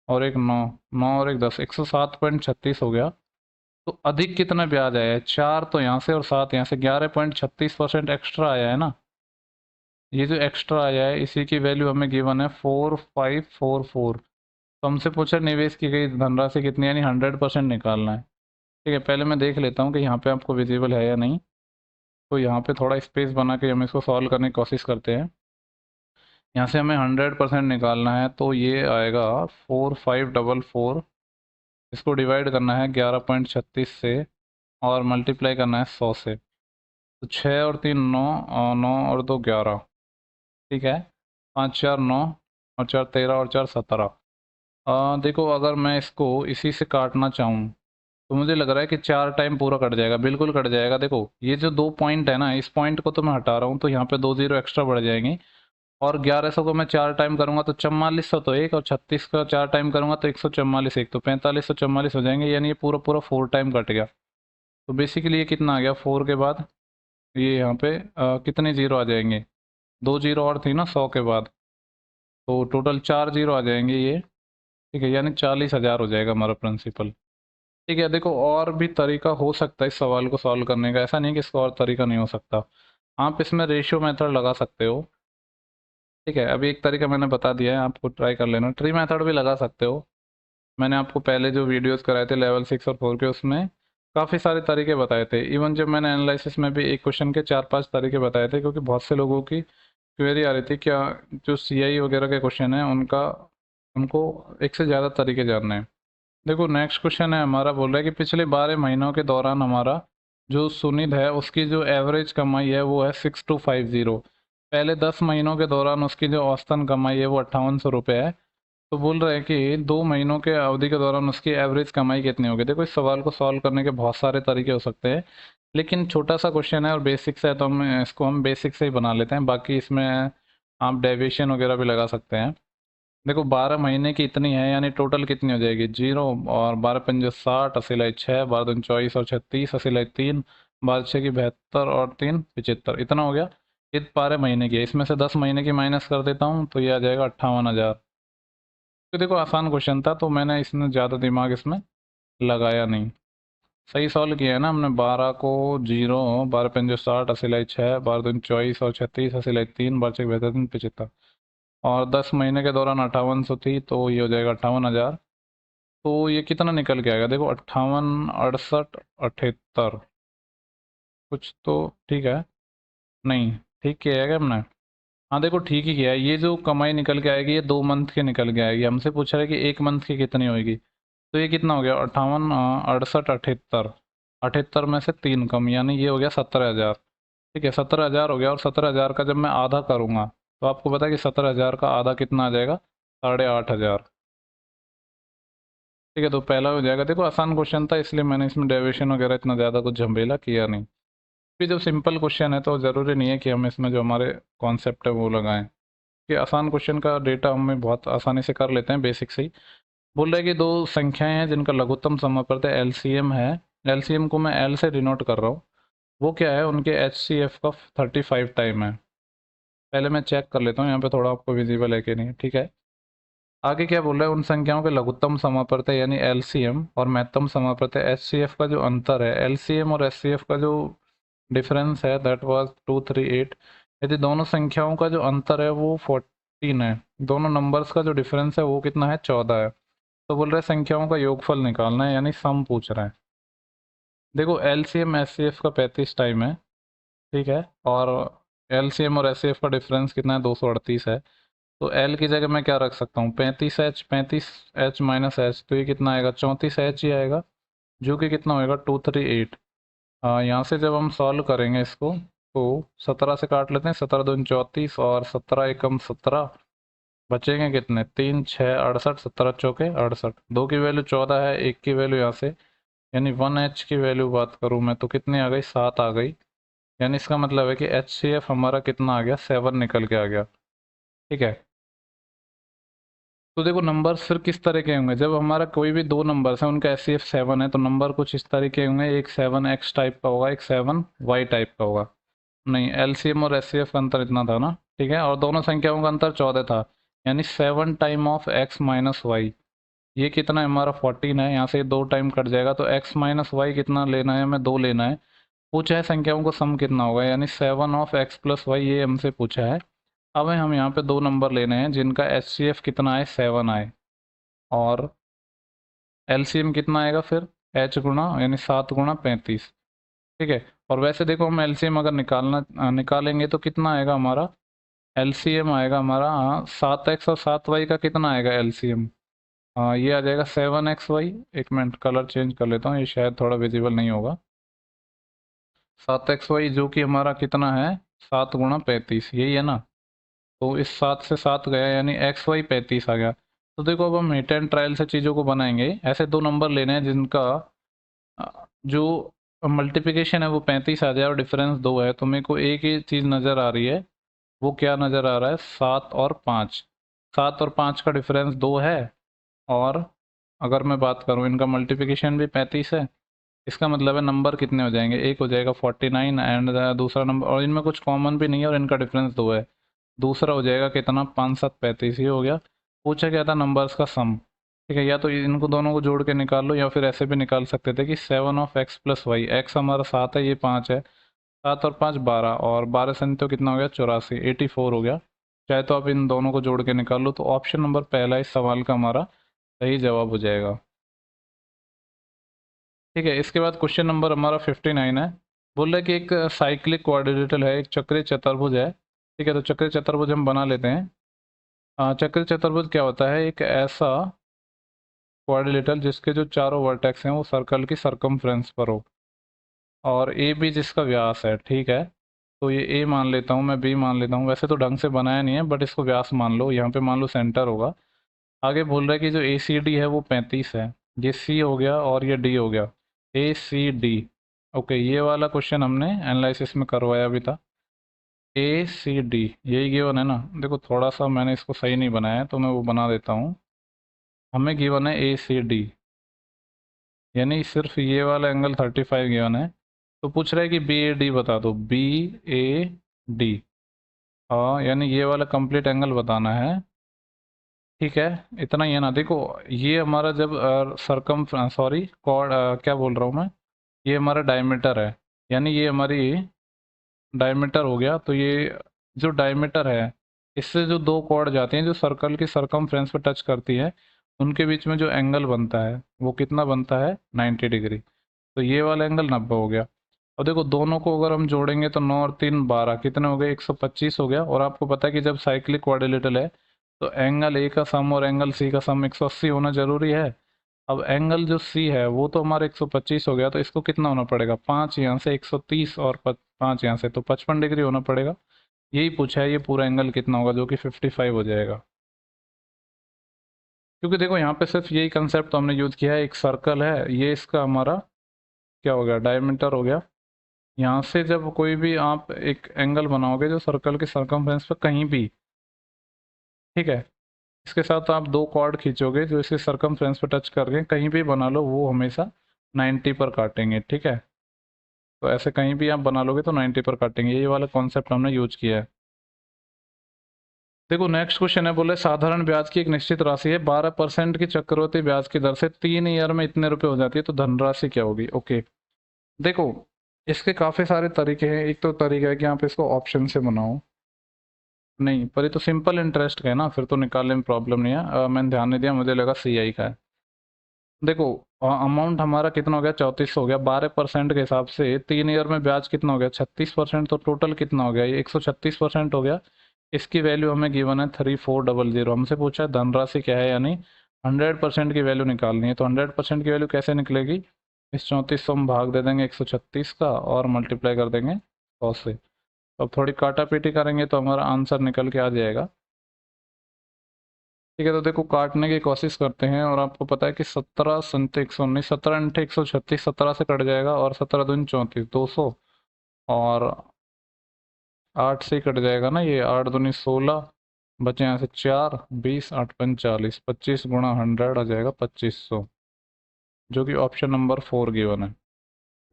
और 1 9, 9 और 1 10, 107.36 हो गया। तो अधिक कितना ब्याज आया है, 4 तो यहाँ से और 7 यहाँ से, 11.36% एक्स्ट्रा आया है ना। ये जो एक्स्ट्रा आया है इसी की वैल्यू हमें गिवन है 4544। तो हमसे पूछा निवेश की गई धनराशि कितनी, यानी 100% निकालना है, ठीक है। पहले मैं देख लेता हूँ कि यहाँ पे आपको विजिबल है या नहीं। तो यहाँ पे थोड़ा स्पेस बना के हम इसको सॉल्व करने की कोशिश करते हैं। यहाँ से हमें 100% निकालना है, तो ये आएगा 4544, इसको डिवाइड करना है 11.36 से, और मल्टीप्लाई करना है 100 से। तो 6 और 3 9, 9 और 2 11, ठीक है। 5 4 9, और 4 13, और 4 17। देखो अगर मैं इसको इसी से काटना चाहूँ तो मुझे लग रहा है कि 4 टाइम पूरा कट जाएगा, बिल्कुल कट जाएगा। देखो ये जो 2 पॉइंट है ना, इस पॉइंट को तो मैं हटा रहा हूँ, तो यहाँ पे 2 जीरो एक्स्ट्रा बढ़ जाएंगे। और 1100 को मैं 4 टाइम करूँगा तो 4400 तो एक, और 36 का 4 टाइम करूँगा तो 144 एक, तो 4544 हो जाएंगे, यानी ये पूरा पूरा 4 टाइम कट गया। तो बेसिकली ये कितना आ गया, 4 के बाद ये यहाँ पे कितने जीरो आ जाएंगे, 2 जीरो और थी ना 100 के बाद, तो टोटल 4 जीरो आ जाएंगे ये, ठीक है। यानी 40,000 हो जाएगा हमारा प्रिंसिपल, ठीक है। देखो और भी तरीका हो सकता है इस सवाल को सॉल्व करने का, ऐसा नहीं कि इसका और तरीका नहीं हो सकता। आप इसमें रेशियो मेथड लगा सकते हो, ठीक है। अभी एक तरीका मैंने बता दिया है, आपको ट्राई कर लेना। ट्री मेथड भी लगा सकते हो, मैंने आपको पहले जो वीडियोस कराए थे लेवल 6 और 4 के, उसमें काफ़ी सारे तरीके बताए थे। इवन जब मैंने एनालिसिस में भी एक क्वेश्चन के 4 5 तरीके बताए थे, क्योंकि बहुत से लोगों की क्वेरी आ रही थी क्या, जो CI वगैरह के क्वेश्चन है उनका, उनको एक से ज़्यादा तरीके जानने हैं। देखो नेक्स्ट क्वेश्चन है हमारा, बोल रहा है कि पिछले 12 महीनों के दौरान हमारा जो सुनिध है उसकी जो एवरेज कमाई है वो है 6250। पहले 10 महीनों के दौरान उसकी जो औसतन कमाई है वो 5800 रुपये है। तो बोल रहे हैं कि 2 महीनों के अवधि के दौरान उसकी एवरेज कमाई कितनी होगी। देखो इस सवाल को सॉल्व करने के बहुत सारे तरीके हो सकते हैं, लेकिन छोटा सा क्वेश्चन है और बेसिक से है, तो हम बेसिक से ही बना लेते हैं। बाकी इसमें आप डेविएशन वगैरह भी लगा सकते हैं। देखो 12 महीने की इतनी है, यानी टोटल कितनी हो जाएगी, जीरो, और 12 × 5 = 60, 80 लाई 6, 12 × 2 = 24 और 36, 80 लाई 3, 12 × 6 = 72, और 3 = 75, इतना हो गया। ये 12 महीने की है, इसमें से 10 महीने की माइनस कर देता हूँ तो ये आ जाएगा 58,000। तो देखो आसान क्वेश्चन था, तो मैंने इसमें ज़्यादा दिमाग इसमें लगाया नहीं। सही सॉल्व किया है ना हमने। 12 को 0, 12 पंजे 60, असिलाई 6, 12 दूनी 24 और 36, असिलाई 3, 12 छः 72, 75। और 10 महीने के दौरान 5800 थी, तो ये हो जाएगा 58,000। तो ये कितना निकल के आएगा देखो, 58, 68, 78 कुछ तो ठीक है। नहीं, ठीक किया है क्या हमने? हाँ देखो, ठीक ही किया है। ये जो कमाई निकल के आएगी ये 2 मंथ के निकल के आएगी। हमसे पूछा है कि 1 मंथ की कितनी होगी। तो ये कितना हो गया, 58, 68, 78। 78 में से 3 कम, यानी ये हो गया 17,000। ठीक है, 17,000 हो गया। और 17,000 का जब मैं आधा करूँगा तो आपको पता है कि 17,000 का आधा कितना आ जाएगा, 8,500। ठीक है, तो पहला हो जाएगा। देखो आसान क्वेश्चन था, इसलिए मैंने इसमें डेविएशन वगैरह इतना ज़्यादा कुछ झमेला किया नहीं। फिर जब सिंपल क्वेश्चन है तो ज़रूरी नहीं है कि हम इसमें जो हमारे कॉन्सेप्ट है वो लगाएं। कि आसान क्वेश्चन का डेटा हम बहुत आसानी से कर लेते हैं, बेसिक से ही। बोल रहे हैं कि दो संख्याएं हैं जिनका लघुत्तम समापवर्त एलसीएम है। एलसीएम को मैं एल से डिनोट कर रहा हूँ। वो क्या है, उनके एचसीएफ का 35 टाइम है। पहले मैं चेक कर लेता हूँ यहाँ पे थोड़ा आपको विजिबल है कि नहीं। ठीक है, आगे क्या बोल रहा है, उन संख्याओं के लघुत्तम समापवर्त यानी एलसीएम और महत्तम समापवर्त एचसीएफ का जो अंतर है, एलसीएम और एचसीएफ का जो डिफरेंस है, दैट वाज 238। यदि दोनों संख्याओं का जो अंतर है वो 14 है, दोनों नंबर्स का जो डिफरेंस है वो कितना है, 14 है। तो बोल रहे हैं संख्याओं का योगफल निकालना है, यानी सम पूछ रहे हैं। देखो एलसीएम एचसीएफ का 35 टाइम है। ठीक है, और एलसीएम और एचसीएफ का डिफरेंस कितना है, 238 है। तो एल की जगह मैं क्या रख सकता हूँ, 35H, 35H माइनस एच, तो ये कितना आएगा, 34H ही आएगा, जो कि कितना होएगा, 238। यहाँ से जब हम सॉल्व करेंगे इसको तो 17 से काट लेते हैं, 17 दूनी 34 और 17 एकम 17, बचेंगे कितने, 3 6 68, 17 चौके 68। दो की वैल्यू 14 है, एक की वैल्यू यहाँ से, यानी 1H की वैल्यू बात करूँ मैं तो कितनी आ गई, 7 आ गई। यानी इसका मतलब है कि HCF हमारा कितना आ गया, 7 निकल के आ गया। ठीक है, तो देखो नंबर्स फिर किस तरह के होंगे, जब हमारा कोई भी दो नंबर्स हैं उनका HCF 7 है तो नंबर कुछ इस तरह के होंगे, एक 7X टाइप का होगा, एक 7Y टाइप का होगा। नहीं, एलसीएम और एचसीएफ का अंतर इतना था ना। ठीक है, और दोनों संख्याओं का अंतर 14 था, यानी 7 time of x minus Y. ये कितना है हमारा, 14 है। यहाँ से 2 टाइम कट जाएगा तो x माइनस वाई कितना लेना है, हमें 2 लेना है। पूछा है संख्याओं को सम कितना होगा, यानी 7 ऑफ x प्लस वाई, ये हमसे पूछा है। अब हम यहाँ पे दो नंबर लेने हैं जिनका एचसीएफ कितना है, 7 आए, और एलसीएम कितना आएगा फिर, h गुणा, यानी 7 गुणा 35। ठीक है, और वैसे देखो हम एलसीएम अगर निकालेंगे तो कितना आएगा हमारा, एलसीएम आएगा हमारा, हाँ, 7x और 7y का कितना आएगा एलसीएम, हाँ ये आ जाएगा 7xy। एक मिनट कलर चेंज कर लेता हूँ, ये शायद थोड़ा विजिबल नहीं होगा। 7xy जो कि हमारा कितना है, 7 गुणा 35, यही है ना। तो इस 7 से 7 गया, यानी xy 35 आ गया। तो देखो अब हम हिट एंड ट्रायल से चीज़ों को बनाएंगे। ऐसे दो नंबर लेने हैं जिनका जो मल्टीप्लिकेशन है वो 35 आ जाए और डिफरेंस 2 है, तो मेरे को एक ही चीज़ नज़र आ रही है। वो क्या नज़र आ रहा है, 7 और 5। 7 और 5 का डिफरेंस 2 है, और अगर मैं बात करूँ इनका मल्टीप्लिकेशन भी 35 है। इसका मतलब है नंबर कितने हो जाएंगे, एक हो जाएगा 49 एंड दूसरा नंबर, और इनमें कुछ कॉमन भी नहीं है और इनका डिफरेंस 2 है। दूसरा हो जाएगा कितना, 5 7 35, ये हो गया। पूछा गया था नंबर्स का सम। ठीक है, या तो इनको दोनों को जोड़ के निकाल लो, या फिर ऐसे भी निकाल सकते थे कि 7 of x plus y, x हमारा 7 है, ये 5 है, 7 और 5 12, और 12 से तो कितना हो गया, 84, 84 हो गया। चाहे तो आप इन दोनों को जोड़ के निकाल लो, तो ऑप्शन नंबर पहला इस सवाल का हमारा सही जवाब हो जाएगा। ठीक है, इसके बाद क्वेश्चन नंबर हमारा 59 है। बोल रहा है कि एक साइक्लिक क्वाड्रिलेटरल है, एक चक्रीय चतुर्भुज है। ठीक है, तो चक्रीय चतुर्भुज हम बना लेते हैं। चक्रीय चतुर्भुज क्या होता है, एक ऐसा क्वाड्रिलेटरल जिसके जो चारों वर्टेक्स हैं वो सर्कल की सरकमफ्रेंस पर हो, और ए बी जिसका व्यास है। ठीक है, तो ये ए मान लेता हूँ, मैं बी मान लेता हूँ, वैसे तो ढंग से बनाया नहीं है बट इसको व्यास मान लो, यहाँ पे मान लो सेंटर होगा। आगे बोल रहा है कि जो ए सी डी है वो 35 है, ये सी हो गया और ये डी हो गया, ए सी डी। ओके, ये वाला क्वेश्चन हमने एनालिसिस में करवाया भी था। ए सी डी यही गिवन है ना। देखो थोड़ा सा मैंने इसको सही नहीं बनाया है तो मैं वो बना देता हूँ। हमें गिवन है ए सी डी, यानी सिर्फ ये वाला एंगल 35 गिवन है। तो पूछ रहा है कि बी ए डी बता दो, बी ए डी, हाँ यानी ये वाला कंप्लीट एंगल बताना है। ठीक है, इतना ही है ना। देखो ये हमारा जब सरकम सॉरी कॉर्ड क्या बोल रहा हूँ मैं, ये हमारा डायमीटर है, यानी ये हमारी डायमीटर हो गया। तो ये जो डायमीटर है, इससे जो दो कॉर्ड जाती हैं जो सर्कल की सरकमफ्रेंस पे टच करती है, उनके बीच में जो एंगल बनता है वो कितना बनता है, 90 डिग्री। तो ये वाला एंगल 90 हो गया। और देखो दोनों को अगर हम जोड़ेंगे तो 9 और 3 12, कितने हो गए, 125 हो गया। और आपको पता है कि जब साइक्लिक क्वाड्रिलेटरल है तो एंगल ए का सम और एंगल सी का सम 180 होना जरूरी है। अब एंगल जो सी है वो तो हमारा 125 हो गया, तो इसको कितना होना पड़ेगा, 5 यहाँ से 130 और 5 यहाँ से, तो 55 डिग्री होना पड़ेगा। यही पूछा है, ये पूरा एंगल कितना होगा, जो कि 55 हो जाएगा। क्योंकि देखो यहाँ पे सिर्फ यही कंसेप्ट तो हमने यूज किया है, एक सर्कल है, ये इसका हमारा क्या हो गया, डायमीटर हो गया। यहाँ से जब कोई भी आप एक एंगल बनाओगे जो सर्कल के सरकमफ्रेंस पे कहीं भी, ठीक है, इसके साथ आप दो कॉर्ड खींचोगे जो इसके सरकमफ्रेंस पे टच करके कहीं भी बना लो, वो हमेशा 90 पर काटेंगे, ठीक है। तो ऐसे कहीं भी आप बना लोगे तो 90 पर काटेंगे, ये वाला कॉन्सेप्ट हमने यूज किया है। देखो नेक्स्ट क्वेश्चन है, बोले साधारण ब्याज की एक निश्चित राशि है, 12% की चक्रवृद्धि ब्याज की दर से 3 ईयर में इतने रुपए हो जाती है, तो धनराशि क्या होगी। ओके, देखो इसके काफी सारे तरीके हैं। एक तो तरीका है कि आप इसको ऑप्शन से बनाओ, नहीं पर ये तो सिंपल इंटरेस्ट का है ना, फिर तो निकालने में प्रॉब्लम नहीं है। मैंने ध्यान नहीं दिया, मुझे लगा सीआई का है। देखो अमाउंट हमारा कितना हो गया, 34 हो गया। 12% के हिसाब से 3 ईयर में ब्याज कितना हो गया, 36%। तो टोटल कितना हो गया, ये 136% हो गया। इसकी वैल्यू हमें गिवन है 3400। हमसे पूछा है धनराशि क्या है, यानी 100% की वैल्यू निकालनी है। तो 100% की वैल्यू कैसे निकलेगी, इस 34 से हम भाग दे देंगे 136 का और मल्टीप्लाई कर देंगे 100 से। अब थोड़ी काटा पीटी करेंगे तो हमारा आंसर निकल के आ जाएगा। ठीक है, तो देखो काटने की कोशिश करते हैं। और आपको पता है कि 17 × 119, 17 × 136, 17 से कट जाएगा, और 17 दूनी 34, 200, और 8 से ही कट जाएगा ना, ये 8 दूनी 16, बचे यहाँ से 4, 20, 8 × 5 = 40, 25 × 100 आ जाएगा 2500, जो कि ऑप्शन नंबर 4 गिवन है।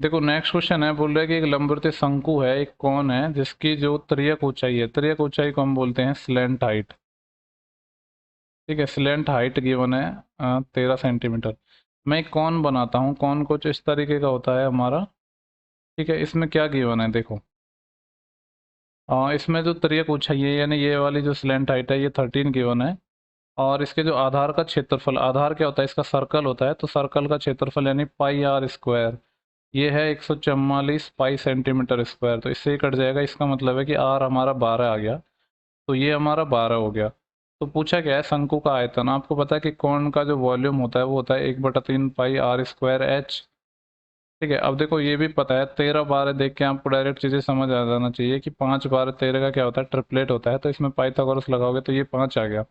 देखो नेक्स्ट क्वेश्चन है, बोल रहे हैं कि एक लंबवृत्तीय शंकु है, एक कोन है जिसकी जो त्रियक ऊंचाई है, त्रियक ऊंचाई को हम बोलते हैं स्लैंट हाइट। ठीक है, स्लैंट हाइट गिवन है 13 सेंटीमीटर। मैं एक कौन बनाता हूँ, कौन कुछ इस तरीके का होता है हमारा। ठीक है, इसमें क्या गिवन है देखो, इसमें जो त्रियक ऊंचाई है, यानी ये वाली जो स्लैंट हाइट है, ये 13 गिवन है। और इसके जो आधार का क्षेत्रफल, आधार क्या होता है, इसका सर्कल होता है, तो सर्कल का क्षेत्रफल यानी πr², ये है 144 π सेंटीमीटर स्क्वायर। तो इससे ही कट जाएगा, इसका मतलब है कि आर हमारा 12 आ गया, तो ये हमारा 12 हो गया। तो पूछा गया है शंकु का आयतन। आपको पता है कि कौन का जो वॉल्यूम होता है वो होता है 1/3 πr²h। ठीक है, अब देखो ये भी पता है, 13 12 देख के आपको डायरेक्ट चीज़ें समझ आ जाना चाहिए कि 5 12 13 का क्या होता है, ट्रिपलेट होता है। तो इसमें पाइथागोरस लगाओगे तो ये 5 आ गया।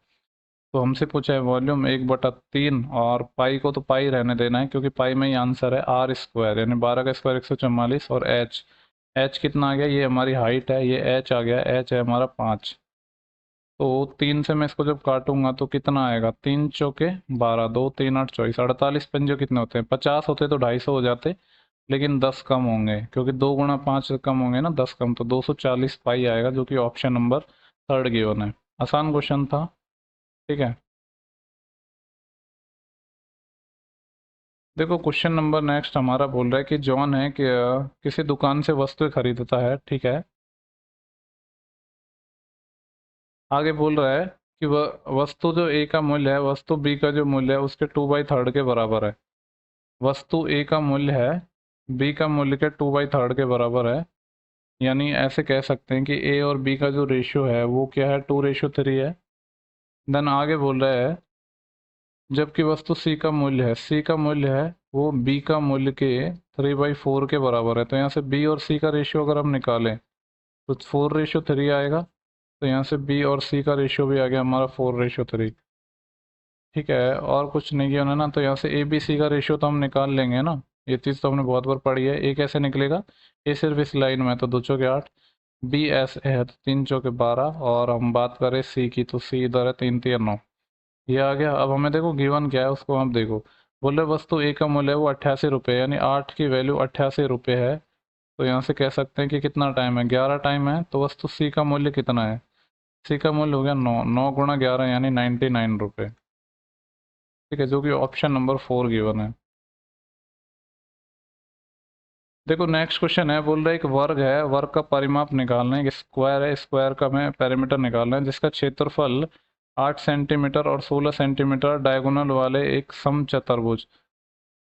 तो हमसे पूछा है वॉल्यूम 1/3, और पाई को तो पाई रहने देना है क्योंकि पाई में ही आंसर है, r², यानी 12 का स्क्वायर 144, और एच, एच कितना आ गया, ये हमारी हाइट है, ये एच आ गया, एच है हमारा 5। तो 3 से मैं इसको जब काटूंगा तो कितना आएगा, 3 × 4 = 12, 2 3 8 24, 48 पंजे कितने होते हैं, 50 होते तो 250 हो जाते, लेकिन 10 कम होंगे क्योंकि 2 × 5 कम होंगे ना, 10 कम, तो 240 पाई आएगा, जो कि ऑप्शन नंबर 3 गिवन है। आसान क्वेश्चन था। ठीक है, देखो क्वेश्चन नंबर नेक्स्ट हमारा बोल रहा है कि जॉन है कि किसी दुकान से वस्तु खरीदता है, ठीक है। आगे बोल रहा है कि वह वस्तु जो ए का मूल्य है, वस्तु बी का जो मूल्य है उसके 2/3 के बराबर है। वस्तु ए का मूल्य है बी का मूल्य के 2/3 के बराबर है, यानी ऐसे कह सकते हैं कि ए और बी का जो रेशियो है वो क्या है, 2:3 है। देन आगे बोल रहा है जबकि वस्तु सी का मूल्य है, सी का मूल्य है वो बी का मूल्य के 3/4 के बराबर है। तो यहाँ से बी और सी का रेशियो अगर हम निकालें तो 4:3 आएगा। तो यहाँ से बी और सी का रेशियो भी आ गया हमारा 4:3। ठीक है, और कुछ नहीं किया उन्होंने ना, तो यहाँ से ए बी सी का रेशियो तो हम निकाल लेंगे ना, ये चीज़ तो हमने बहुत बार पढ़ी है। ए कैसे निकलेगा, ए सिर्फ इस लाइन में है तो 2 × 8, बी एस है तो 3 × 4 = 12, और हम बात करें सी की तो सी इधर है 3 3 9, ये आ गया। अब हमें देखो गिवन क्या है उसको हम देखो, बोले वस्तु ए का मूल्य है वो 88 रुपये, यानी 8 की वैल्यू 88 रुपये है। तो यहाँ से कह सकते हैं कि कितना टाइम है, 11 टाइम है। तो वस्तु सी का मूल्य कितना है, सी का मूल्य हो गया 9, 9 × 11 यानी 99 रुपये। ठीक है, जो कि ऑप्शन नंबर 4 गिवन है। देखो नेक्स्ट क्वेश्चन है, बोल रहा है एक वर्ग है, वर्ग का परिमाप निकालना है, एक स्क्वायर है, स्क्वायर का हमें पेरीमीटर निकालना है, जिसका क्षेत्रफल 8 सेंटीमीटर और 16 सेंटीमीटर डायगोनल वाले एक समचतुर्भुज,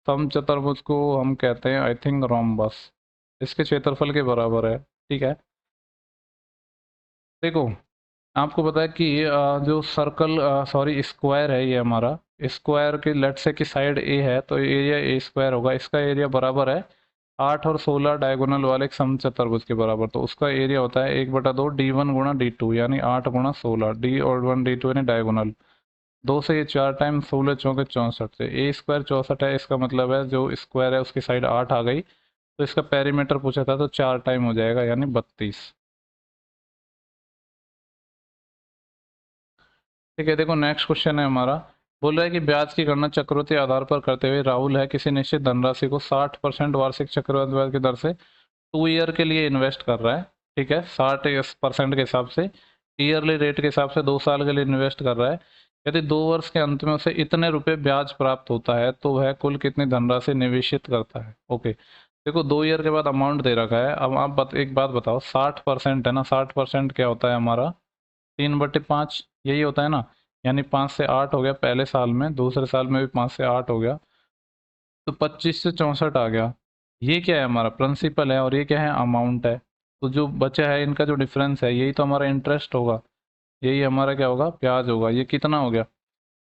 समचतुर्भुज को हम कहते हैं आई थिंक रोम्बस, इसके क्षेत्रफल के बराबर है। ठीक है, देखो आपको पता है कि जो सर्कल सॉरी स्क्वायर है ये हमारा, स्क्वायर के लेट से की साइड ए है तो एरिया ए स्क्वायर होगा, इसका एरिया बराबर है 8 और 16 डायगोनल वाले एक समचतुर्भुज के बराबर, तो उसका एरिया होता है 1/2 D1 गुणा D2 यानी 8 गुणा 16, डी और 1 D2 यानी डायगोनल, 2 से ये 4 टाइम 16 चौके 64 से ए स्क्वायर 64 है, इसका मतलब है जो स्क्वायर है उसकी साइड 8 आ गई, तो इसका पेरीमीटर पूछा था तो 4 टाइम हो जाएगा यानी 32। ठीक है, देखो नेक्स्ट क्वेश्चन है हमारा, बोल रहा है कि ब्याज की गणना चक्रवृद्धि आधार पर करते हुए राहुल है किसी निश्चित धनराशि को 60% वार्षिक चक्रवृद्धि ब्याज की दर से 2 ईयर के लिए इन्वेस्ट कर रहा है। ठीक है, 60% के हिसाब से, ईयरली रेट के हिसाब से 2 साल के लिए इन्वेस्ट कर रहा है। यदि 2 वर्ष के अंत में उसे इतने रुपए ब्याज प्राप्त होता है तो वह कुल कितनी धनराशि निवेशित करता है। ओके, देखो 2 ईयर के बाद अमाउंट दे रखा है, अब आप एक बात बताओ, 60% है ना, 60% क्या होता है हमारा 3/5, यही होता है ना, यानी 5 से 8 हो गया पहले साल में, दूसरे साल में भी 5 से 8 हो गया, तो 25 से 64 आ गया। ये क्या है हमारा प्रिंसिपल है और ये क्या है अमाउंट है, तो जो बचा है इनका जो डिफरेंस है यही तो हमारा इंटरेस्ट होगा, यही हमारा क्या होगा ब्याज होगा। ये कितना हो गया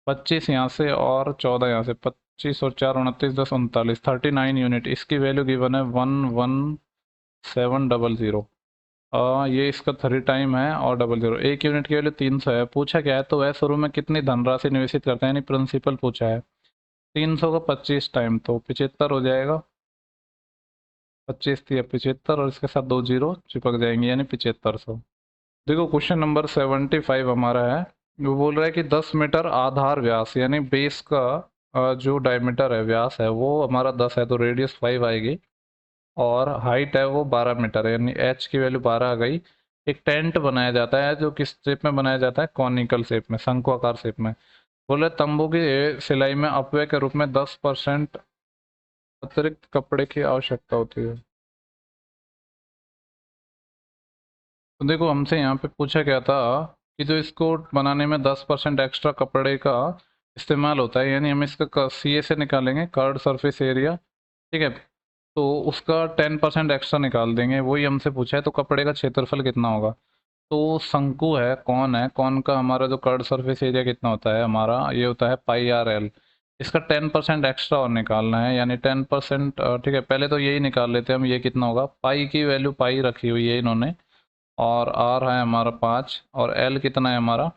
25 यहाँ से और 14 यहाँ से, 25 और 4 29 10 39 39 यूनिट, इसकी वैल्यू गिवन है 11700। ये इसका 3 टाइम है और 00, 1 यूनिट की वैल्यू 300 है। पूछा क्या है तो वह शुरू में कितनी धनराशि निवेशित करते हैं, यानी प्रिंसिपल पूछा है, 300 का 25 टाइम तो 75 हो जाएगा, 25 थी अब 75 और इसके साथ 2 जीरो चिपक जाएंगे यानी 7500। देखो क्वेश्चन नंबर 75 हमारा है, वो बोल रहा है कि 10 मीटर आधार व्यास यानी बेस का जो डायमीटर है व्यास है वो हमारा 10 है तो रेडियस 5 आएगी, और हाइट है वो 12 मीटर है यानी एच की वैल्यू 12 आ गई। एक टेंट बनाया जाता है जो किस शेप में बनाया जाता है, कॉनिकल शेप में, शंक्वाकार शेप में। बोले तंबू की सिलाई में अपव्यय के रूप में 10% अतिरिक्त कपड़े की आवश्यकता होती है। तो देखो हमसे यहाँ पे पूछा गया था कि जो इसको बनाने में 10% एक्स्ट्रा कपड़े का इस्तेमाल होता है, यानी हम इसका सी ए से निकालेंगे कर्ड सरफेस एरिया। ठीक है, तो उसका 10% एक्स्ट्रा निकाल देंगे, वही हमसे पूछा है, तो कपड़े का क्षेत्रफल कितना होगा। तो शंकु है, कौन है, कौन का हमारा जो कर्ड सरफेस एरिया कितना होता है हमारा, ये होता है πr/l। इसका 10% एक्स्ट्रा और निकालना है यानी 10%। ठीक है, पहले तो यही निकाल लेते हैं हम, ये कितना होगा, पाई की वैल्यू पाई रखी हुई है इन्होंने, और आर है हमारा 5, और एल कितना है हमारा,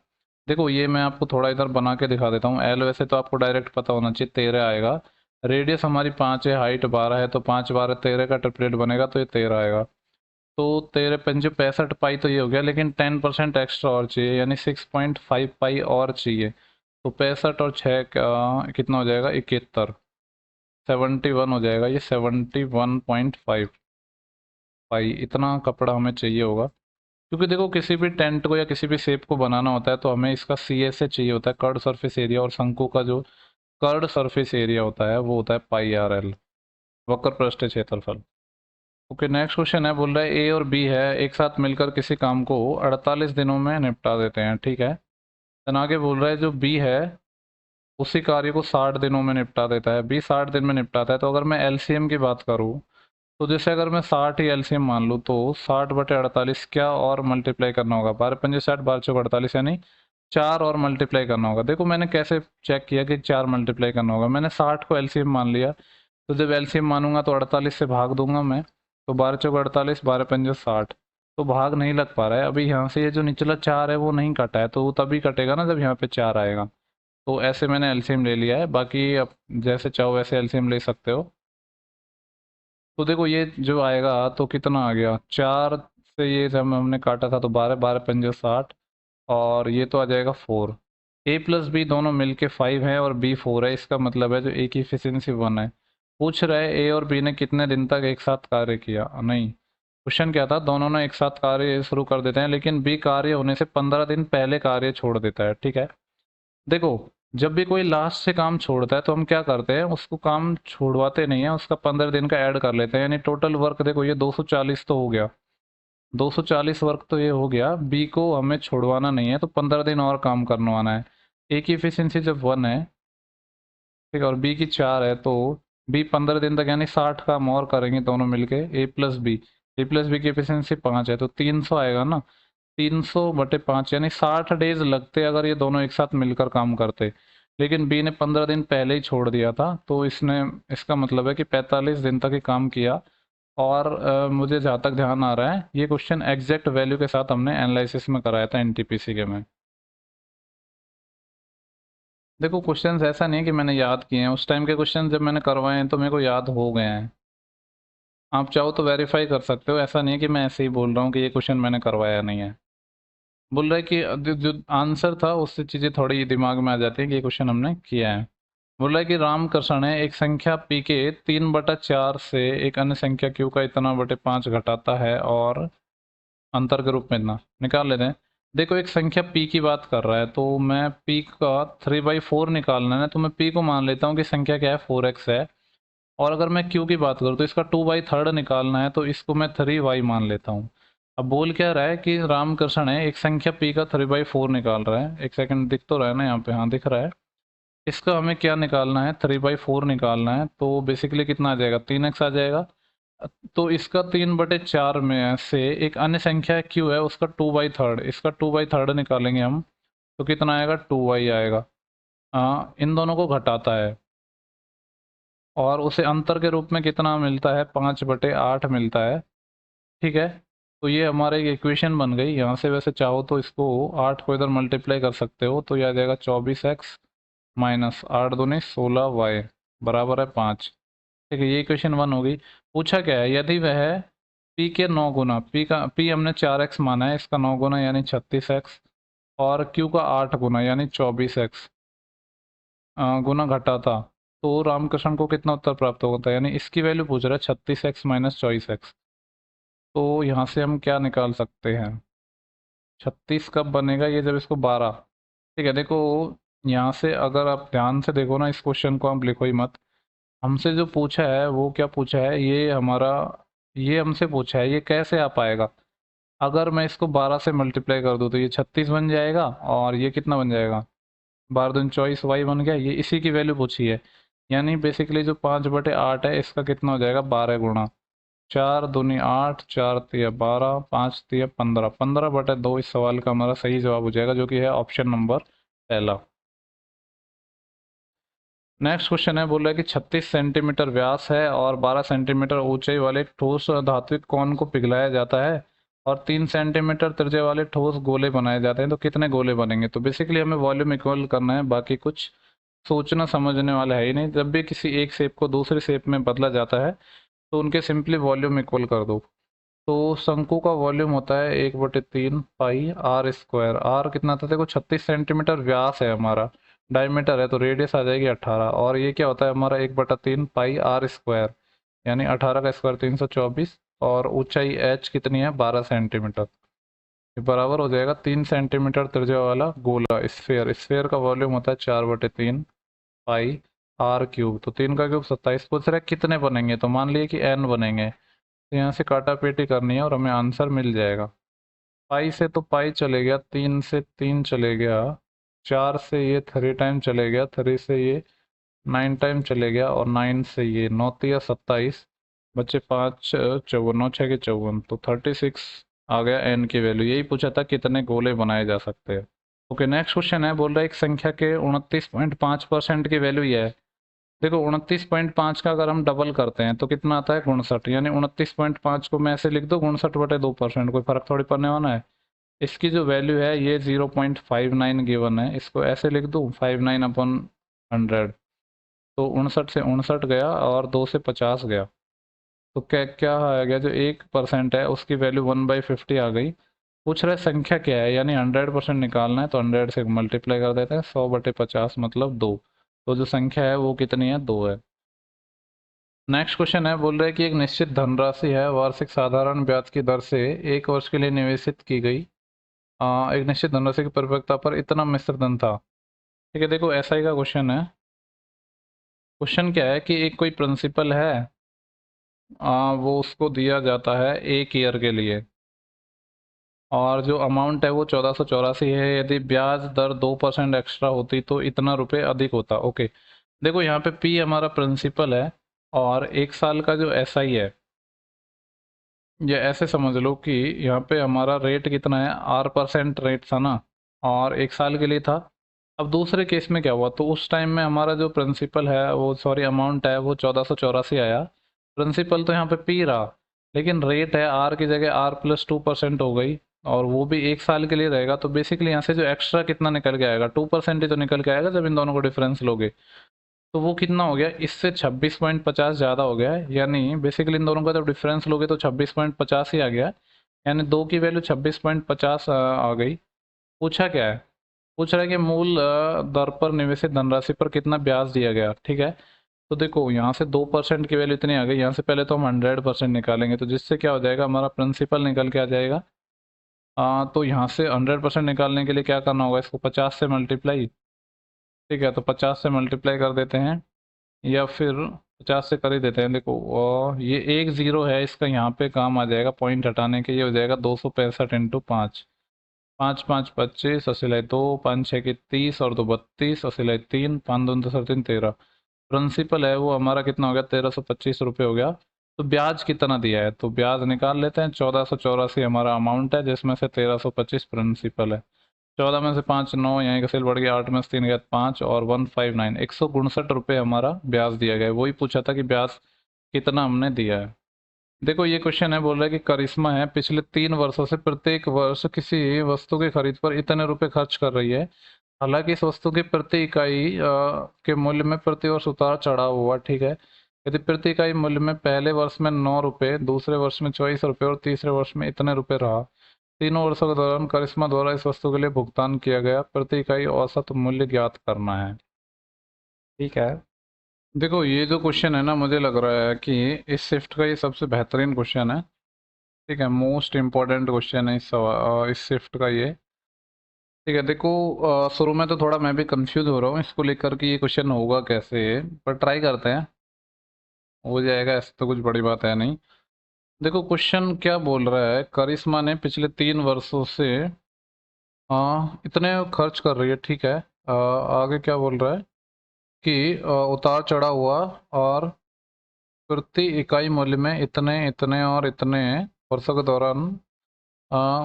देखो ये मैं आपको थोड़ा इधर बना के दिखा देता हूँ। एल वैसे तो आपको डायरेक्ट पता होना चाहिए 13 आएगा, रेडियस हमारी 5 है, हाइट 12 है, तो 5 12 13 का ट्रिपलेट बनेगा तो ये 13 आएगा। तो 13×5 65 तो ये हो गया, लेकिन 10% एक्स्ट्रा और चाहिए यानी 6.5 पाई और चाहिए, तो 65 और 6 कितना हो जाएगा 71, 71 हो जाएगा, ये 71.5 पाई इतना कपड़ा हमें चाहिए होगा। क्योंकि देखो किसी भी टेंट को या किसी भी शेप को बनाना होता है तो हमें इसका सी एस से चाहिए होता है, कर्ड सरफेस एरिया, और शंकु का जो कर्ड सरफेस एरिया होता है वो होता है πr/l, वक्र पृष्ठ क्षेत्रफल। ओके, नेक्स्ट क्वेश्चन है, बोल रहा है ए और बी है एक साथ मिलकर किसी काम को 48 दिनों में निपटा देते हैं। ठीक है, then आगे बोल रहा है जो बी है उसी कार्य को 60 दिनों में निपटा देता है, बी 60 दिन में निपटाता है। तो अगर मैं एलसीएम की बात करूँ तो जैसे अगर मैं 60 ही एलसीएम मान लूँ तो 60/48 क्या और मल्टीप्लाई करना होगा, 12×5 = 60, 12×4 = 48 यानी 4 और मल्टीप्लाई करना होगा। देखो मैंने कैसे चेक किया कि 4 मल्टीप्लाई करना होगा, मैंने 60 को एलसीएम मान लिया, तो जब एलसीएम मानूंगा तो 48 से भाग दूंगा मैं, तो 12×4 = 48, 12×5 = 60, तो भाग नहीं लग पा रहा है अभी, यहाँ से ये जो निचला 4 है वो नहीं कटा है, तो वो तभी कटेगा ना जब यहाँ पे 4 आएगा। तो ऐसे मैंने एलसीएम ले लिया है, बाकी अब जैसे चाहो वैसे एलसीएम ले सकते हो। तो देखो ये जो आएगा तो कितना आ गया, 4 से ये जब हमने काटा था तो 12, 12×5 = 60, और ये तो आ जाएगा 4। ए प्लस बी दोनों मिलके 5 है और बी 4 है, इसका मतलब है जो ए की एफिशिएंसी 1 है। पूछ रहा है ए और बी ने कितने दिन तक एक साथ कार्य किया, नहीं, क्वेश्चन क्या था, दोनों ने एक साथ कार्य शुरू कर देते हैं लेकिन बी कार्य होने से 15 दिन पहले कार्य छोड़ देता है। ठीक है, देखो जब भी कोई लास्ट से काम छोड़ता है तो हम क्या करते हैं, उसको काम छोड़वाते नहीं है, उसका 15 दिन का ऐड कर लेते हैं। यानी टोटल वर्क देखो ये 240 तो हो गया, 240 वर्क तो ये हो गया। बी को हमें छोड़वाना नहीं है तो 15 दिन और काम करवाना है। ए की एफिशिएंसी जब 1 है, ठीक है, और बी की 4 है, तो बी 15 दिन तक यानी 60 काम और करेंगे दोनों मिलके। ए प्लस बी की एफिशिएंसी 5 है तो 300 आएगा ना। 300/5 यानी 60 डेज लगते अगर ये दोनों एक साथ मिलकर काम करते। लेकिन बी ने 15 दिन पहले ही छोड़ दिया था, तो इसने, इसका मतलब है कि 45 दिन तक ही काम किया। और मुझे जहाँ तक ध्यान आ रहा है ये क्वेश्चन एग्जैक्ट वैल्यू के साथ हमने एनालिसिस में कराया था एनटीपीसी के में। देखो क्वेश्चंस ऐसा नहीं है कि मैंने याद किए हैं, उस टाइम के क्वेश्चन जब मैंने करवाए हैं तो मेरे को याद हो गए हैं। आप चाहो तो वेरीफाई कर सकते हो, ऐसा नहीं है कि मैं ऐसे ही बोल रहा हूँ कि ये क्वेश्चन मैंने करवाया नहीं है। बोल रहा है कि जो आंसर था उससे चीज़ें थोड़ी दिमाग में आ जाती है कि ये क्वेश्चन हमने किया है। बोल रहा है कि रामकृष्ण है एक संख्या पी के 3/4 से एक अन्य संख्या क्यू का इतना बटे 5 घटाता है और अंतर के रूप में इतना निकाल लेते हैं। देखो एक संख्या p की बात कर रहा है तो मैं p का 3/4 निकालना है, तो मैं p को मान लेता हूँ कि संख्या क्या है 4x है। और अगर मैं q की बात करूँ तो इसका 2/3 निकालना है, तो इसको मैं 3y मान लेता हूँ। अब बोल क्या रहा है कि रामकृष्ण है एक संख्या p का 3/4 निकाल रहा है। एक सेकंड, दिख तो रहा है ना यहाँ पे, हाँ दिख रहा है। इसका हमें क्या निकालना है, 3/4 निकालना है, तो बेसिकली कितना आ जाएगा, 3x आ जाएगा। तो इसका 3/4 में से एक अन्य संख्या क्यू है उसका 2/3, इसका 2/3 निकालेंगे हम, तो कितना आएगा 2y आएगा। इन दोनों को घटाता है और उसे अंतर के रूप में कितना मिलता है, 5/8 मिलता है। ठीक है, तो ये हमारे एक इक्वेशन बन गई। यहाँ से वैसे चाहो तो इसको 8 को इधर मल्टीप्लाई कर सकते हो, तो यह आ जाएगा 24x माइनस 8×2=16y बराबर है 5। ठीक है, ये इक्वेशन 1 हो गई। पूछा क्या है, यदि वह p के 9 गुना, p का p हमने 4x माना है, इसका 9 गुना यानी 36x, और q का 8 गुना यानी 24x गुना घटाता, तो रामकृष्ण को कितना उत्तर प्राप्त होता है। यानी इसकी वैल्यू पूछ रहा है 36x माइनस 24x। तो यहाँ से हम क्या निकाल सकते हैं, 36 कब बनेगा, ये जब इसको 12, ठीक है। देखो यहाँ से अगर आप ध्यान से देखो ना, इस क्वेश्चन को आप लिखो ही मत। हमसे जो पूछा है वो क्या पूछा है, ये हमारा, ये हमसे पूछा है ये कैसे आ पाएगा। अगर मैं इसको 12 से मल्टीप्लाई कर दूँ तो ये 36 बन जाएगा, और ये कितना बन जाएगा, 12×2 24y बन गया। ये इसी की वैल्यू पूछी है। यानी बेसिकली जो 5/8 है इसका कितना हो जाएगा, 12 गुणा 4×2 = 8, 4×3 = 12, 5×3 = 15, 15/2 इस सवाल का हमारा सही जवाब हो जाएगा, जो कि है ऑप्शन नंबर पहला। नेक्स्ट क्वेश्चन है, बोल रहा है कि 36 सेंटीमीटर व्यास है और 12 सेंटीमीटर ऊंचाई वाले ठोस धात्विक कण को पिघलाया जाता है और 3 सेंटीमीटर त्रिज्या वाले ठोस गोले बनाए जाते हैं, तो कितने गोले बनेंगे। तो बेसिकली हमें वॉल्यूम इक्वल करना है, बाकी कुछ सोचना समझने वाला है ही नहीं। जब भी किसी एक शेप को दूसरी शेप में बदला जाता है तो उनके सिंपली वॉल्यूम इक्वल कर दो। तो शंकु का वॉल्यूम होता है 1/3 पाई आर स्क्वायर। आर कितना था, देखो 36 सेंटीमीटर व्यास है हमारा, डायमीटर है तो रेडियस आ जाएगी 18, और ये क्या होता है हमारा 1/3 पाई आर स्क्वायर, यानी 18 का स्क्वायर 324, और ऊंचाई एच कितनी है 12 सेंटीमीटर। ये बराबर हो जाएगा 3 सेंटीमीटर त्रिज्या वाला गोला स्फेयर। स्फेयर का वॉल्यूम होता है 4/3 पाई आर क्यूब। तो 3 का क्यूब 27। पूछ रहा है कितने बनेंगे, तो मान लिए कि n बनेंगे, तो यहाँ से काटा पेटी करनी है और हमें आंसर मिल जाएगा। पाई से तो पाई चले गया, 3 से 3 चले गया, 4 से ये 3 टाइम चले गया, 3 से ये 9 टाइम चले गया, और 9 से ये 9×3 = 27, बच्चे 5 54, 9×6 = 54, तो 36 आ गया एन की वैल्यू। यही पूछा था कितने गोले बनाए जा सकते हैं। ओके, नेक्स्ट क्वेश्चन है, बोल रहा है एक संख्या के 29.5% की वैल्यू ये है। देखो 29.5 का अगर हम डबल करते हैं तो कितना आता है 59, यानी 29.5 को मैं ऐसे लिख दूँ 59/2%, कोई फर्क थोड़ी पड़ने वाला है। इसकी जो वैल्यू है ये 0.59 गिवन है, इसको ऐसे लिख दूँ 59/100, तो 59 से 59 गया और 2 से 50 गया, तो क्या क्या आ गया, जो 1% है उसकी वैल्यू 1/50 आ गई। पूछ रहा है संख्या क्या है, यानी 100% निकालना है, तो 100 से मल्टीप्लाई कर देते हैं, 100/50 मतलब 2, तो जो संख्या है वो कितनी है, 2 है। नेक्स्ट क्वेश्चन है, बोल रहे हैं कि एक निश्चित धनराशि है वार्षिक साधारण ब्याज की दर से 1 वर्ष के लिए निवेशित की गई। एक निश्चित धनराशि की परिपक्वता पर इतना मिश्र धन था। ठीक है, देखो एसआई का क्वेश्चन है। क्वेश्चन क्या है कि एक कोई प्रिंसिपल है, वो उसको दिया जाता है 1 ईयर के लिए, और जो अमाउंट है वो 1484 है। यदि ब्याज दर 2% एक्स्ट्रा होती तो इतना रुपए अधिक होता। ओके, देखो यहाँ पे पी हमारा प्रिंसिपल है, और 1 साल का जो एसआई है, ये ऐसे समझ लो कि यहाँ पे हमारा रेट कितना है, R% रेट था ना, और 1 साल के लिए था। अब दूसरे केस में क्या हुआ, तो उस टाइम में हमारा जो प्रिंसिपल है वो, सॉरी अमाउंट है वो 1484 आया। प्रिंसिपल तो यहाँ पे पी रहा, लेकिन रेट है आर की जगह R+2% हो गई, और वो भी 1 साल के लिए रहेगा। तो बेसिकली यहाँ से जो एक्स्ट्रा कितना निकल के आएगा, 2% ही तो निकल के आएगा जब इन दोनों को डिफरेंस लोगे। तो वो कितना हो गया, इससे 26.50 ज़्यादा हो गया है। यानी बेसिकली इन दोनों का जब डिफरेंस लोगे तो 26.50 ही आ गया। यानी दो की वैल्यू 26.50 आ गई। पूछा क्या है, पूछ रहा है कि मूल दर पर निवेशित धनराशि पर कितना ब्याज दिया गया। ठीक है, तो देखो यहाँ से 2% की वैल्यू इतनी आ गई, यहाँ से पहले तो हम 100% निकालेंगे, तो जिससे क्या हो जाएगा, हमारा प्रिंसिपल निकल के आ जाएगा। तो यहाँ से 100% निकालने के लिए क्या करना होगा, इसको 50 से मल्टीप्लाई। ठीक है, तो 50 से मल्टीप्लाई कर देते हैं, या फिर 50 से कर ही देते हैं। देखो और ये एक ज़ीरो है, इसका यहाँ पे काम आ जाएगा पॉइंट हटाने के, ये हो जाएगा 265 इंटू 5। 5×5 = 25, असिलाई 2, 5×6 = 30, और 2 32, असिलाई 3, 5×2 = 13। प्रिंसिपल है वो हमारा कितना हो गया, 1325 रुपये हो गया। तो ब्याज कितना दिया है, तो ब्याज निकाल लेते हैं। 1484 हमारा अमाउंट है, जिसमें से 1325 प्रिंसिपल है। 14 में से 5 9, यहाँ का सेल बढ़ गया, 8 में से 3 गया 5, और 159, 159 रुपये हमारा ब्याज दिया गया है। वही पूछा था कि ब्याज कितना हमने दिया है। देखो ये क्वेश्चन है, बोल रहा है कि करिश्मा है पिछले 3 वर्षों से प्रत्येक वर्ष किसी वस्तु की खरीद पर इतने रुपए खर्च कर रही है। हालांकि इस वस्तु की प्रति इकाई के मूल्य में प्रति वर्ष उतार चढ़ाव हुआ। ठीक है, यदि प्रति इकाई मूल्य में पहले वर्ष में 9 रुपये, दूसरे वर्ष में 24 रुपये, और तीसरे वर्ष में इतने रुपये रहा, तीनों वर्षों के दौरान करिश्मा द्वारा इस वस्तु के लिए भुगतान किया गया प्रति इकाई औसत मूल्य ज्ञात करना है। ठीक है, देखो ये जो क्वेश्चन है ना, मुझे लग रहा है कि इस शिफ्ट का ये सबसे बेहतरीन क्वेश्चन है। ठीक है, मोस्ट इम्पोर्टेंट क्वेश्चन है इस शिफ्ट का ये। ठीक है, देखो शुरू में तो थोड़ा मैं भी कंफ्यूज हो रहा हूँ इसको लेकर कि ये क्वेश्चन होगा कैसे, पर ट्राई करते हैं, हो जाएगा, ऐसे तो कुछ बड़ी बात है नहीं। देखो क्वेश्चन क्या बोल रहा है, करिश्मा ने पिछले 3 वर्षों से इतने खर्च कर रही है। ठीक है, आगे क्या बोल रहा है कि उतार चढ़ा हुआ, और प्रति इकाई मूल्य में इतने इतने और इतने वर्षों के दौरान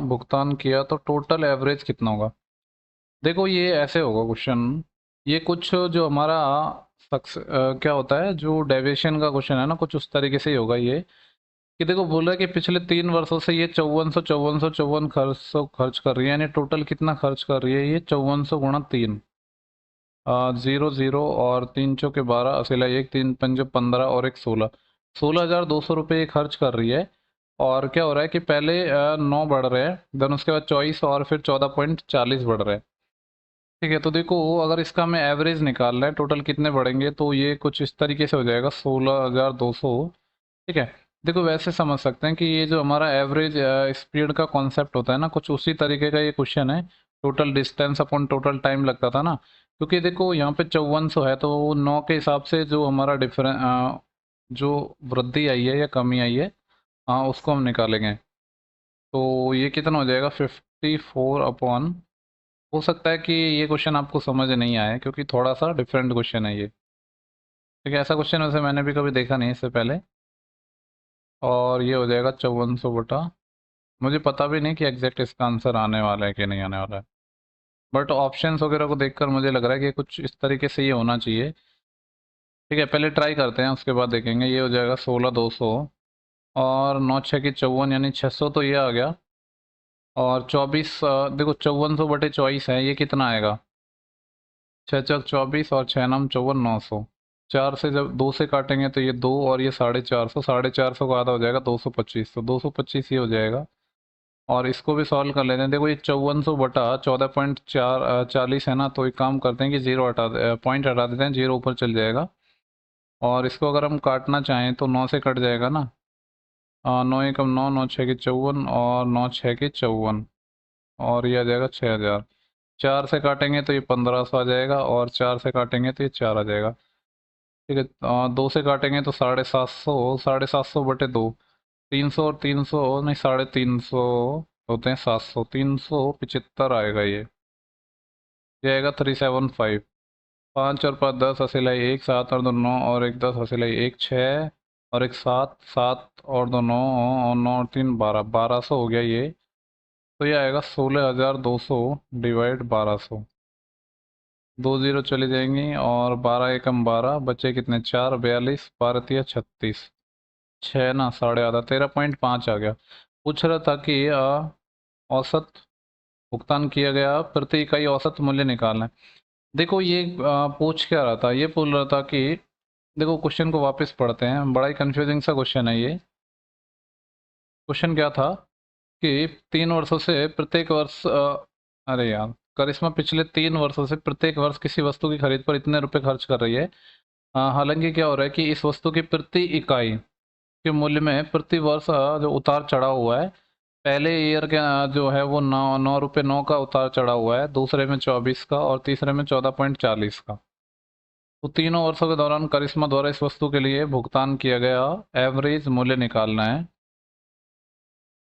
भुगतान किया, तो टोटल एवरेज कितना होगा। देखो ये ऐसे होगा क्वेश्चन, ये कुछ जो हमारा क्या होता है, जो डेविएशन का क्वेश्चन है ना, कुछ उस तरीके से ही होगा ये। कि देखो बोल रहा है कि पिछले 3 वर्षों से ये 5454 खर्च कर रही है, यानी टोटल कितना खर्च कर रही है ये, 5400 × 3, 0 0 और 3 चौके 12, अकेला 1, 3 पंजे 15, और 1 16, 16,200 रुपये ये खर्च कर रही है। और क्या हो रहा है कि पहले 9 बढ़ रहे हैं, देन उसके बाद 24, और फिर 14.40 बढ़ रहे हैं। ठीक है, तो देखो अगर इसका हमें एवरेज निकालना है, टोटल कितने बढ़ेंगे, तो ये कुछ इस तरीके से हो जाएगा, 16,200। ठीक है, देखो वैसे समझ सकते हैं कि ये जो हमारा एवरेज स्पीड का कॉन्सेप्ट होता है ना, कुछ उसी तरीके का ये क्वेश्चन है। Total distance upon total time लगता था ना, क्योंकि देखो यहाँ पे 5400 है, तो 9 के हिसाब से जो हमारा जो वृद्धि आई है या कमी आई है, उसको हम निकालेंगे। तो ये कितना हो जाएगा, 54 अपॉन, हो सकता है कि ये क्वेश्चन आपको समझ नहीं आए, क्योंकि थोड़ा सा डिफरेंट क्वेश्चन है ये। ठीक है, ऐसा क्वेश्चन वैसे मैंने भी कभी देखा नहीं इससे पहले। और ये हो जाएगा 5400 बटा, मुझे पता भी नहीं कि एग्जैक्ट इसका आंसर आने वाला है कि नहीं आने वाला है, बट ऑप्शंस वगैरह को देखकर मुझे लग रहा है कि कुछ इस तरीके से ये होना चाहिए। ठीक है, पहले ट्राई करते हैं, उसके बाद देखेंगे। ये हो जाएगा 16,200, और 9×6 = 54, यानी 600 तो ये आ गया। और 24, देखो 5400/24 है, ये कितना आएगा, 6×4 = 24, और 6×9 = 54, 900। 4 से जब 2 से काटेंगे तो ये 2, और ये 450, 450 का आधा हो जाएगा 225, तो 225 ये हो जाएगा। और इसको भी सॉल्व कर लेते हैं। देखो ये 5400/14.40 है ना, तो एक काम करते हैं कि जीरो पॉइंट हटा देते हैं, जीरो ऊपर चल जाएगा। और इसको अगर हम काटना चाहें तो 9 से कट जाएगा ना, 9×1 = 9, 9×6 = 54, और 9×6 = 54, और ये आ जाएगा 6000। 4 से काटेंगे तो ये 1500 आ जाएगा, और 4 से काटेंगे तो ये 4 आ जाएगा। ठीक है, 2 से काटेंगे तो 750, 750 बटे 2, 300 और 300 नहीं, 350 होते हैं 700, 375 आएगा ये आएगा 375। 5 और 5 10, हसीलाई 1, 7 और 2 9, और एक 10, हसीलाई 1 6, और एक 7, 7 और 2 9, और 9 और 3 12, 1200 हो गया ये। तो ये आएगा 16,200 डिवाइड 1200। 2 जीरो चली जाएंगी, और 12 एकम 12, बचे कितने, 4, 42, 12 तिया 36, 6 ना, साढ़े आधा, 13.5 आ गया। पूछ रहा था कि औसत भुगतान किया गया प्रति इकाई औसत मूल्य निकालना है। देखो ये पूछ क्या रहा था, ये बोल रहा था कि देखो क्वेश्चन को वापस पढ़ते हैं, बड़ा ही कंफ्यूजिंग सा क्वेश्चन है ये। क्वेश्चन क्या था कि 3 वर्षों से प्रत्येक वर्ष अरे यार, करिश्मा पिछले 3 वर्षों से प्रत्येक वर्ष किसी वस्तु की खरीद पर इतने रुपए खर्च कर रही है। हालांकि क्या हो रहा है कि इस वस्तु की प्रति इकाई के मूल्य में प्रति वर्ष जो उतार चढ़ाव हुआ है, पहले ईयर के जो है वो 9 रुपये 9 का उतार चढ़ा हुआ है, दूसरे में 24 का, और तीसरे में 14.40 का। तो तीनों वर्षों के दौरान करिश्मा द्वारा इस वस्तु के लिए भुगतान किया गया एवरेज मूल्य निकालना है।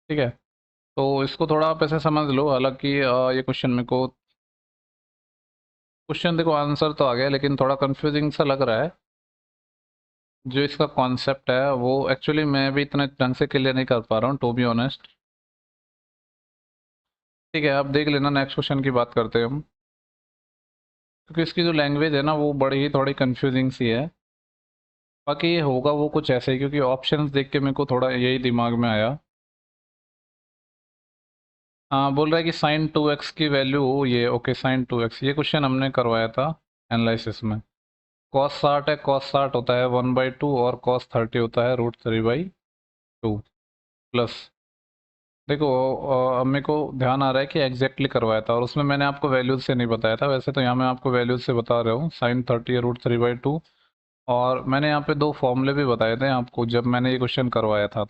ठीक है, तो इसको थोड़ा आप ऐसे समझ लो। हालांकि ये क्वेश्चन मेरे को, क्वेश्चन देखो आंसर तो आ गया, लेकिन थोड़ा कंफ्यूजिंग सा लग रहा है। जो इसका कॉन्सेप्ट है वो एक्चुअली मैं भी इतना ढंग से क्लियर नहीं कर पा रहा हूँ, टू बी ऑनेस्ट। ठीक है, आप देख लेना, नेक्स्ट क्वेश्चन की बात करते हैं हम, क्योंकि इसकी जो लैंग्वेज है ना वो बड़ी ही थोड़ी कंफ्यूजिंग सी है। बाकी ये होगा वो कुछ ऐसे ही, क्योंकि ऑप्शंस देख के मेरे को थोड़ा यही दिमाग में आया। हाँ, बोल रहा है कि साइन 2x की वैल्यू ये, ओके साइन 2x, ये क्वेश्चन हमने करवाया था एनालिसिस में। कॉस 60 है, कॉस 60 होता है 1/2, और कॉस 30 होता है √3/2 प्लस। देखो अब मेरे को ध्यान आ रहा है कि एग्जैक्टली करवाया था, और उसमें मैंने आपको वैल्यूज से नहीं बताया था। वैसे तो यहाँ मैं आपको वैल्यूज से बता रहा हूँ, साइन 30 है √3/2। और मैंने यहाँ पे दो फॉर्मूले भी बताए थे आपको जब मैंने ये क्वेश्चन करवाया था।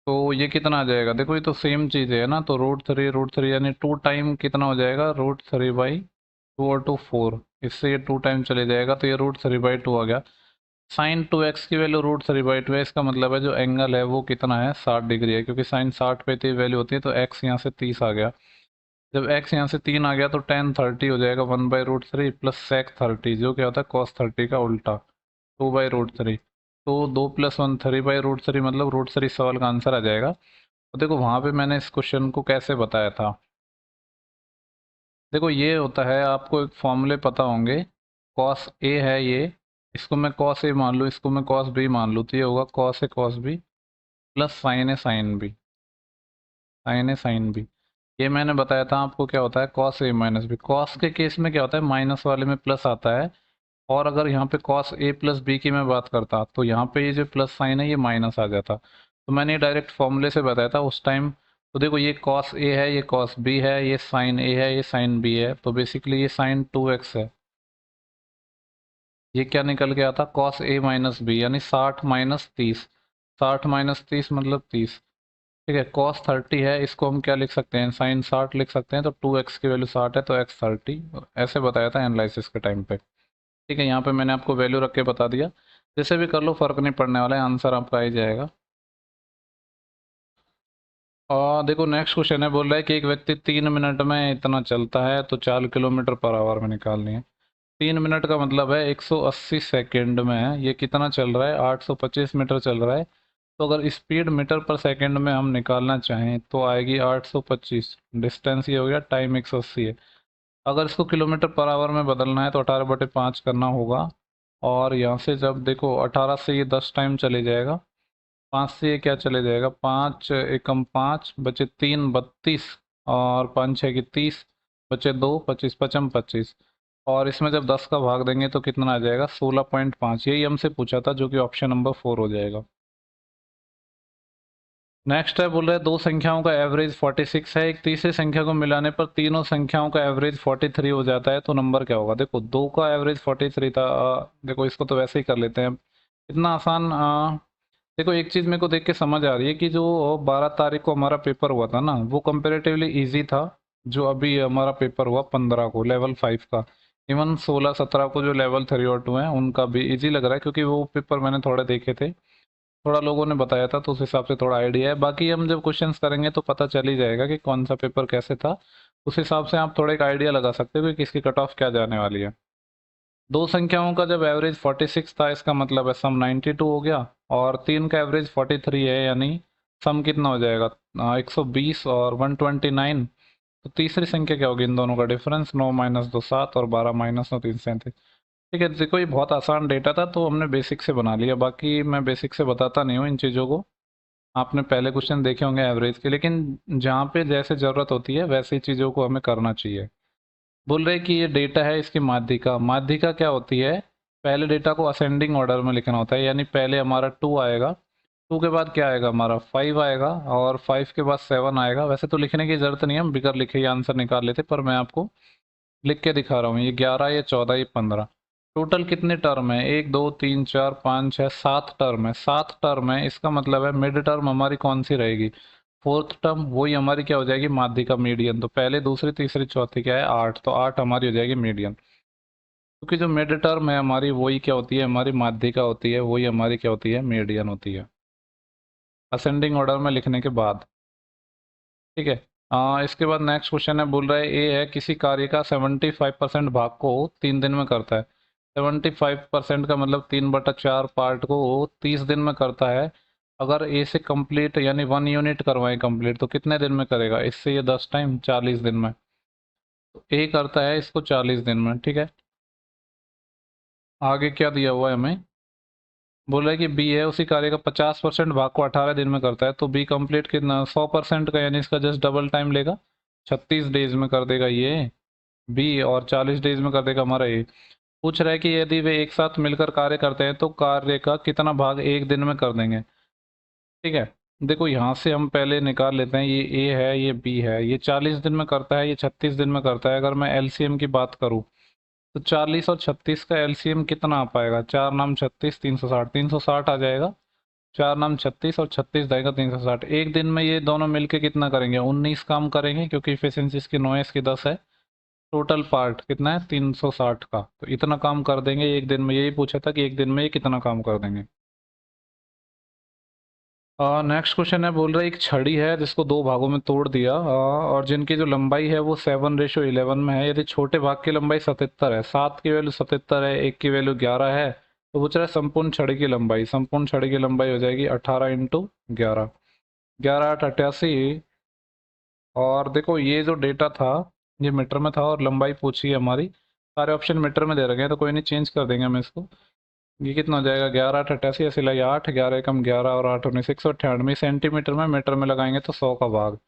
तो ये कितना आ जाएगा, देखो ये तो सेम चीज़ है ना, तो √3 यानी 2 टाइम कितना हो जाएगा, √3/2, और 2 4, इससे ये 2 टाइम चले जाएगा, तो ये √3/2 आ गया। साइन 2x की वैल्यू √3/2 है, इसका मतलब है जो एंगल है वो कितना है, 60 डिग्री है, क्योंकि साइन 60 पे इतनी वैल्यू होती है, तो x यहाँ से 30 आ गया। जब x यहाँ से 3 आ गया तो टेन 30 हो जाएगा 1/√3 प्लस सेक 30, जो क्या होता है कॉस 30 का उल्टा, 2/√3। तो 2 + 1 3/√3, मतलब √3 सवाल का आंसर आ जाएगा। तो देखो वहाँ पे मैंने इस क्वेश्चन को कैसे बताया था। देखो ये होता है, आपको एक फॉर्मूले पता होंगे। कॉस ए है ये, इसको मैं कॉस ए मान लूँ, इसको मैं कॉस बी मान लूँ, तो ये होगा cos A cos B plus sign A sine B, sign A sine B. ये मैंने बताया था आपको क्या होता है cos A minus B. Cos के केस में क्या होता है, माइनस वाले में प्लस आता है, और अगर यहाँ पे कॉस ए प्लस बी की मैं बात करता तो यहाँ पे ये जो प्लस साइन है ये माइनस आ जाता। तो मैंने ये डायरेक्ट फॉर्मूले से बताया था उस टाइम। तो देखो ये कॉस ए है, ये कॉस बी है, ये साइन ए है, ये साइन बी है, तो बेसिकली ये साइन 2x है। ये क्या निकल के आता, कॉस ए माइनस बी, यानी 60 - 30, 60 - 30 मतलब 30। ठीक है, कॉस 30 है, इसको हम क्या लिख सकते हैं, साइन 60 लिख सकते हैं, तो 2x की वैल्यू 60 है, तो x 30, ऐसे बताया था एनालिसिस के टाइम पे। ठीक है, यहाँ पे मैंने आपको वैल्यू रख के बता दिया, जैसे भी कर लो फर्क नहीं पड़ने वाला है, आंसर आपका आ ही जाएगा। और देखो नेक्स्ट क्वेश्चन है, बोल रहा है कि एक व्यक्ति 3 मिनट में इतना चलता है तो 4 किलोमीटर पर आवर में निकालनी है। 3 मिनट का मतलब है 180 सेकेंड में ये कितना चल रहा है, 825 मीटर चल रहा है। तो अगर स्पीड मीटर पर सेकेंड में हम निकालना चाहें तो आएगी 825, डिस्टेंस ये हो गया, टाइम 180 है। अगर इसको किलोमीटर पर आवर में बदलना है तो 18/5 करना होगा। और यहाँ से जब देखो 18 से ये 10 टाइम चले जाएगा, 5 से ये क्या चले जाएगा, 5 एकम 5, बचे 3 32, और 5 6 की 30, बचे 2 25, पचम 25। और इसमें जब 10 का भाग देंगे तो कितना आ जाएगा, 16.5। यही हमसे पूछा था, जो कि ऑप्शन नंबर 4 हो जाएगा। नेक्स्ट है, बोल रहे हैं दो संख्याओं का एवरेज 46 है, एक तीसरी संख्या को मिलाने पर तीनों संख्याओं का एवरेज 43 हो जाता है, तो नंबर क्या होगा। देखो दो का एवरेज 43 था, देखो इसको तो वैसे ही कर लेते हैं, इतना आसान। देखो एक चीज़ मेरे को देख के समझ आ रही है कि जो 12 तारीख को हमारा पेपर हुआ था ना, वो कंपेरेटिवली इजी था। जो अभी हमारा पेपर हुआ 15 को लेवल 5 का, इवन 16-17 को जो लेवल 3 और 2 है उनका भी इजी लग रहा है, क्योंकि वो पेपर मैंने थोड़े देखे थे, थोड़ा लोगों ने बताया था, तो उस हिसाब से थोड़ा आइडिया है। बाकी हम जब क्वेश्चंस करेंगे तो पता चल ही जाएगा कि कौन सा पेपर कैसे था, उस हिसाब से आप थोड़ा एक आइडिया लगा सकते हो कि किसकी कट ऑफ क्या जाने वाली है। दो संख्याओं का जब एवरेज 46 था, इसका मतलब है सम 92 हो गया, और तीन का एवरेज 43 है, यानी सम कितना हो जाएगा 120 और 129। तो तीसरी संख्या क्या होगी इन दोनों का डिफरेंस, 9 माइनस 2 7 और 12 माइनस 9 3 37। ठीक है, देखो ये बहुत आसान डेटा था तो हमने बेसिक से बना लिया, बाकी मैं बेसिक से बताता नहीं हूँ इन चीज़ों को, आपने पहले क्वेश्चन देखे होंगे एवरेज के, लेकिन जहाँ पे जैसे ज़रूरत होती है वैसी चीज़ों को हमें करना चाहिए। बोल रहे कि ये डेटा है इसकी माध्यिका, माध्यिका क्या होती है, पहले डेटा को असेंडिंग ऑर्डर में लिखना होता है, यानी पहले हमारा 2 आएगा, 2 के बाद क्या आएगा हमारा 5 आएगा, और 5 के बाद 7 आएगा। वैसे तो लिखने की ज़रूरत नहीं है, हम बिगर लिखे ही आंसर निकाल लेते, पर मैं आपको लिख के दिखा रहा हूँ। ये 11, ये 14, ये 15। टोटल कितने टर्म है, 1 2 3 4 5 6 7 टर्म है, 7 टर्म है, इसका मतलब है मिड टर्म हमारी कौन सी रहेगी, फोर्थ टर्म, वही हमारी क्या हो जाएगी माध्यिका मीडियन। तो पहले दूसरी तीसरी चौथी क्या है 8, तो 8 हमारी हो जाएगी मीडियन, क्योंकि जो मिड टर्म है हमारी वही क्या होती है हमारी माध्यिका होती है, वही हमारी क्या होती है मीडियन होती है, असेंडिंग ऑर्डर में लिखने के बाद। ठीक है, इसके बाद नेक्स्ट क्वेश्चन है, बोल रहा है ए है किसी कार्य का 75% भाग को 3 दिन में करता है। 75% का मतलब 3/4 पार्ट को 30 दिन में करता है। अगर ए से कंप्लीट यानी 1 यूनिट करवाएं कंप्लीट तो कितने दिन में करेगा, इससे ये 10 टाइम 40 दिन में, तो ए करता है इसको 40 दिन में। ठीक है, आगे क्या दिया हुआ है हमें, बोल रहा है कि बी है उसी कार्य का 50% भाग को 18 दिन में करता है, तो बी कंप्लीट कितना 100% का, यानी इसका जस्ट डबल टाइम लेगा, 36 डेज में कर देगा ये बी, और 40 डेज में कर देगा हमारा ए। पूछ रहा है कि यदि वे एक साथ मिलकर कार्य करते हैं तो कार्य का कितना भाग एक दिन में कर देंगे। ठीक है, देखो यहाँ से हम पहले निकाल लेते हैं, ये ए है ये बी है, ये 40 दिन में करता है, ये 36 दिन में करता है। अगर मैं एलसीएम की बात करूँ तो 40 और 36 का एलसीएम कितना आ पाएगा, 4 नाम 36 360, 360 आ जाएगा, 4 नाम 36 और 36 जाएगा 360। एक दिन में ये दोनों मिलके कितना करेंगे 19 काम करेंगे, क्योंकि इफिशिएंसी इसकी 9 है इसकी 10 है, टोटल पार्ट कितना है 360 का, तो इतना काम कर देंगे एक दिन में। यही पूछा था कि एक दिन में ये कितना काम कर देंगे। नेक्स्ट क्वेश्चन है, बोल रहा है एक छड़ी है जिसको दो भागों में तोड़ दिया, और जिनकी जो लंबाई है वो 7:11 में है। यदि छोटे भाग की लंबाई 77 है, 7 की वैल्यू 77 है, एक की वैल्यू 11 है, तो पूछ रहा है संपूर्ण छड़ी की लंबाई। संपूर्ण छड़ी की लंबाई हो जाएगी 18 इंटू 11, 11 8 88। और देखो ये जो डेटा था ये मीटर में था, और लंबाई पूछी है हमारी, सारे ऑप्शन मीटर में दे रखे हैं, तो कोई नहीं चेंज कर देंगे हम इसको। ये कितना हो जाएगा 11 8 88, ऐसे लगे 8, 11 एकम 11 और 8 19 198 सेंटीमीटर में, मीटर में लगाएंगे तो 100 का भाग।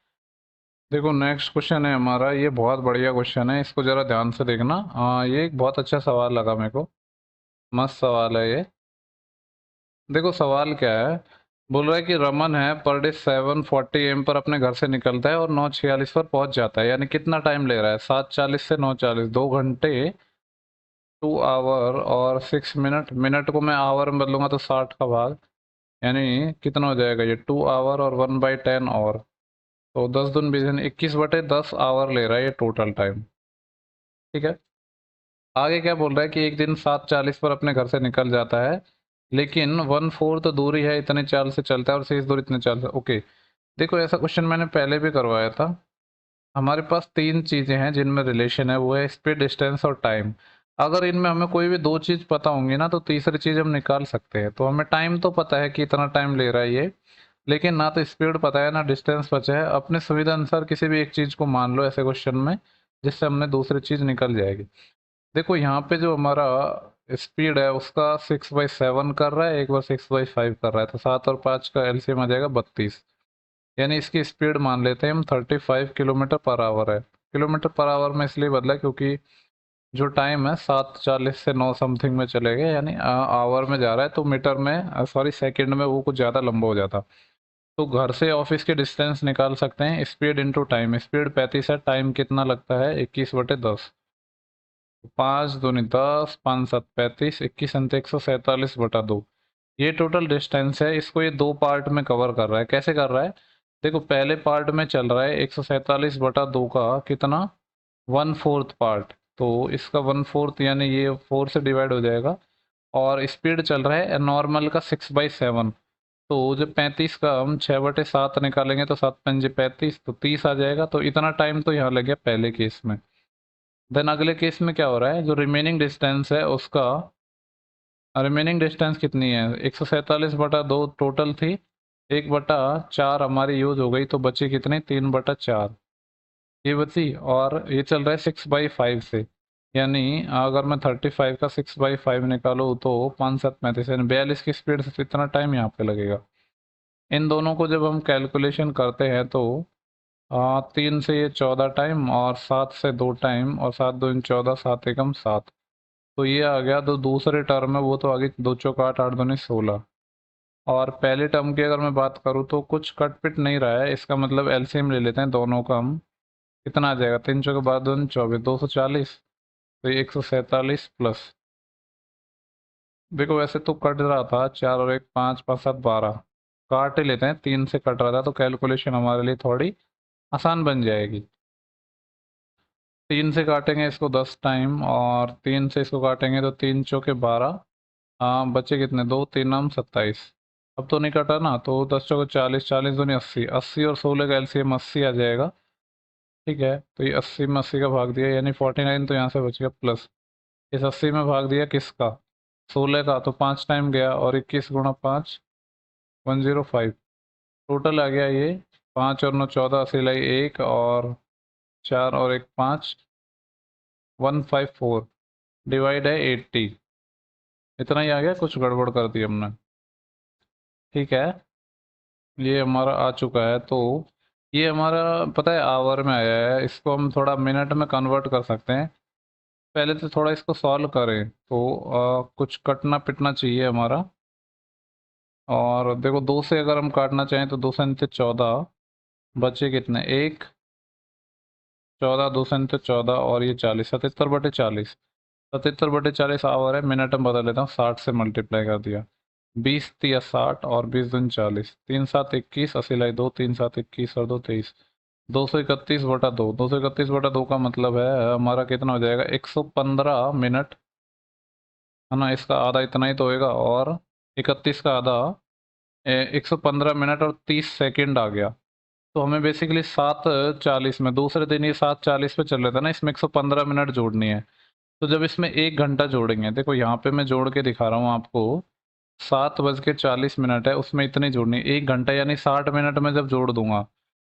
देखो नेक्स्ट क्वेश्चन है हमारा, ये बहुत बढ़िया क्वेश्चन है, इसको जरा ध्यान से देखना। ये एक बहुत अच्छा सवाल लगा मेरे को, मस्त सवाल है ये। देखो सवाल क्या है, बोल रहा है कि रमन है पर डे 7:40 AM पर अपने घर से निकलता है और 9:46 पर पहुंच जाता है, यानी कितना टाइम ले रहा है 7:40 से 9:40, 2 घंटे 2 आवर और 6 मिनट। मिनट को मैं आवर में बदलूंगा तो 60 का भाग, यानी कितना हो जाएगा ये 2 आवर और 1/10 और, तो 10 दूनी 20 यानी 21/10 आवर ले रहा है ये टोटल टाइम। ठीक है, आगे क्या बोल रहा है कि एक दिन 7:40 पर अपने घर से निकल जाता है, लेकिन 1/4 दूरी है इतने चाल से चलता है और शेष दूरी इतने चाल से। ओके, देखो ऐसा क्वेश्चन मैंने पहले भी करवाया था। हमारे पास तीन चीजें हैं जिनमें रिलेशन है, वो है स्पीड डिस्टेंस और टाइम। अगर इनमें हमें कोई भी दो चीज पता होंगी ना तो तीसरी चीज हम निकाल सकते हैं। तो हमें टाइम तो पता है कि इतना टाइम ले रहा है ये, लेकिन ना तो स्पीड पता है ना डिस्टेंस पता है। अपने सुविधा अनुसार किसी भी एक चीज को मान लो ऐसे क्वेश्चन में, जिससे हमने दूसरी चीज निकल जाएगी। देखो यहाँ पे जो हमारा स्पीड है उसका 6/7 कर रहा है, एक बार 6/5 कर रहा है, तो 7 और 5 का एलसीएम आ जाएगा 32, यानी इसकी स्पीड मान लेते हैं हम 35 किलोमीटर पर आवर है। किलोमीटर पर आवर में इसलिए बदला क्योंकि जो टाइम है 7:40 से 9 समथिंग में चले गए, यानी आवर में जा रहा है, तो मीटर में सॉरी सेकंड में वो कुछ ज़्यादा लंबा हो जाता। तो घर से ऑफिस की डिस्टेंस निकाल सकते हैं स्पीड इंटू टाइम। स्पीड 35 है, टाइम कितना लगता है 21/10, 5 दूनी 10, 5 7 35, 21 147/2। ये टोटल डिस्टेंस है, इसको ये दो पार्ट में कवर कर रहा है। कैसे कर रहा है, देखो पहले पार्ट में चल रहा है 147/2 का कितना 1/4 पार्ट, तो इसका 1/4 यानी ये 4 से डिवाइड हो जाएगा। और स्पीड चल रहा है नॉर्मल का 6/7। तो जब 35 का हम 6/7 निकालेंगे तो 7×5 = 35, तो 30 आ जाएगा। तो इतना टाइम तो यहाँ लग गया पहले केस में। देन अगले केस में क्या हो रहा है, जो रिमेनिंग डिस्टेंस है उसका रिमेनिंग डिस्टेंस कितनी है 147/2 टोटल थी, 1/4 हमारी यूज हो गई, तो बची कितनी 3/4 ये बची। और ये चल रहा है 6/5 से, यानी अगर मैं 35 का 6/5 निकालूँ तो 5×7 = 35 यानी 42 की स्पीड से इतना टाइम यहाँ पे लगेगा। इन दोनों को जब हम कैलकुलेशन करते हैं तो 3 से ये 14 टाइम और 7 से 2 टाइम और 7×2 = 14, 7×1 = 7। तो ये आ गया। तो दूसरे टर्म है वो तो आगे 2×4 = 8, 8×2 = 16। और पहले टर्म की अगर मैं बात करूँ तो कुछ कट पिट नहीं रहा है, इसका मतलब एलसीएम ले लेते हैं दोनों का हम। कितना आ जाएगा 3×4 = 12, 24, 240। तो ये 147 प्लस, देखो वैसे तो कट रहा था 4 और 1 5, 5 7 12, काट ही लेते हैं, 3 से कट रहा था तो कैलकुलेशन हमारे लिए थोड़ी आसान बन जाएगी। 3 से काटेंगे इसको 10 टाइम और 3 से इसको काटेंगे तो 3×4 = 12। हाँ बचे कितने 2 3 27। अब तो नहीं कटा ना, तो 10×4 = 40, 40×2 = 80, 80 और 16 का एलसीएम 80 आ जाएगा। ठीक है, तो ये 80 में 80 का भाग दिया यानी 49, तो यहाँ से बच गया प्लस। इस 80 में भाग दिया किसका 16 का, तो 5 टाइम गया और 21×5 105। टोटल आ गया ये 5 और 9 14, 80 लाई 1 और 4 और 1 5, 154 डिवाइड है 80। इतना ही आ गया, कुछ गड़बड़ कर दी हमने। ठीक है, ये हमारा आ चुका है। तो ये हमारा पता है आवर में आया है, इसको हम थोड़ा मिनट में कन्वर्ट कर सकते हैं। पहले तो थोड़ा इसको सॉल्व करें तो कुछ कटना पिटना चाहिए हमारा। और देखो 2 से अगर हम काटना चाहें तो 2 से 14, बचे कितने 1, 14, 2 से 14 और ये 40, 77/40। 77/40 आवर है, मिनट में बदल लेता हूँ, 60 से मल्टीप्लाई कर दिया। 20×3 = 60 और 20×2 = 40, 3×7 = 21, 80 लाई 2, 3×7 = 21 और 2 = 23। 231/2, 231/2 का मतलब है हमारा कितना हो जाएगा 115 मिनट, है ना। इसका आधा इतना ही तो होएगा, और 31 का आधा 115 मिनट और 30 सेकंड आ गया। तो हमें बेसिकली 7:40 में, दूसरे दिन ये 7:40 पे चल रहा था ना, इसमें 115 मिनट जोड़नी है। तो जब इसमें 1 घंटा जोड़ेंगे, देखो यहाँ पे मैं जोड़ के दिखा रहा हूँ आपको, 7:40 है, उसमें इतनी जोड़नी है 1 घंटा, यानी 60 मिनट में जब जोड़ दूंगा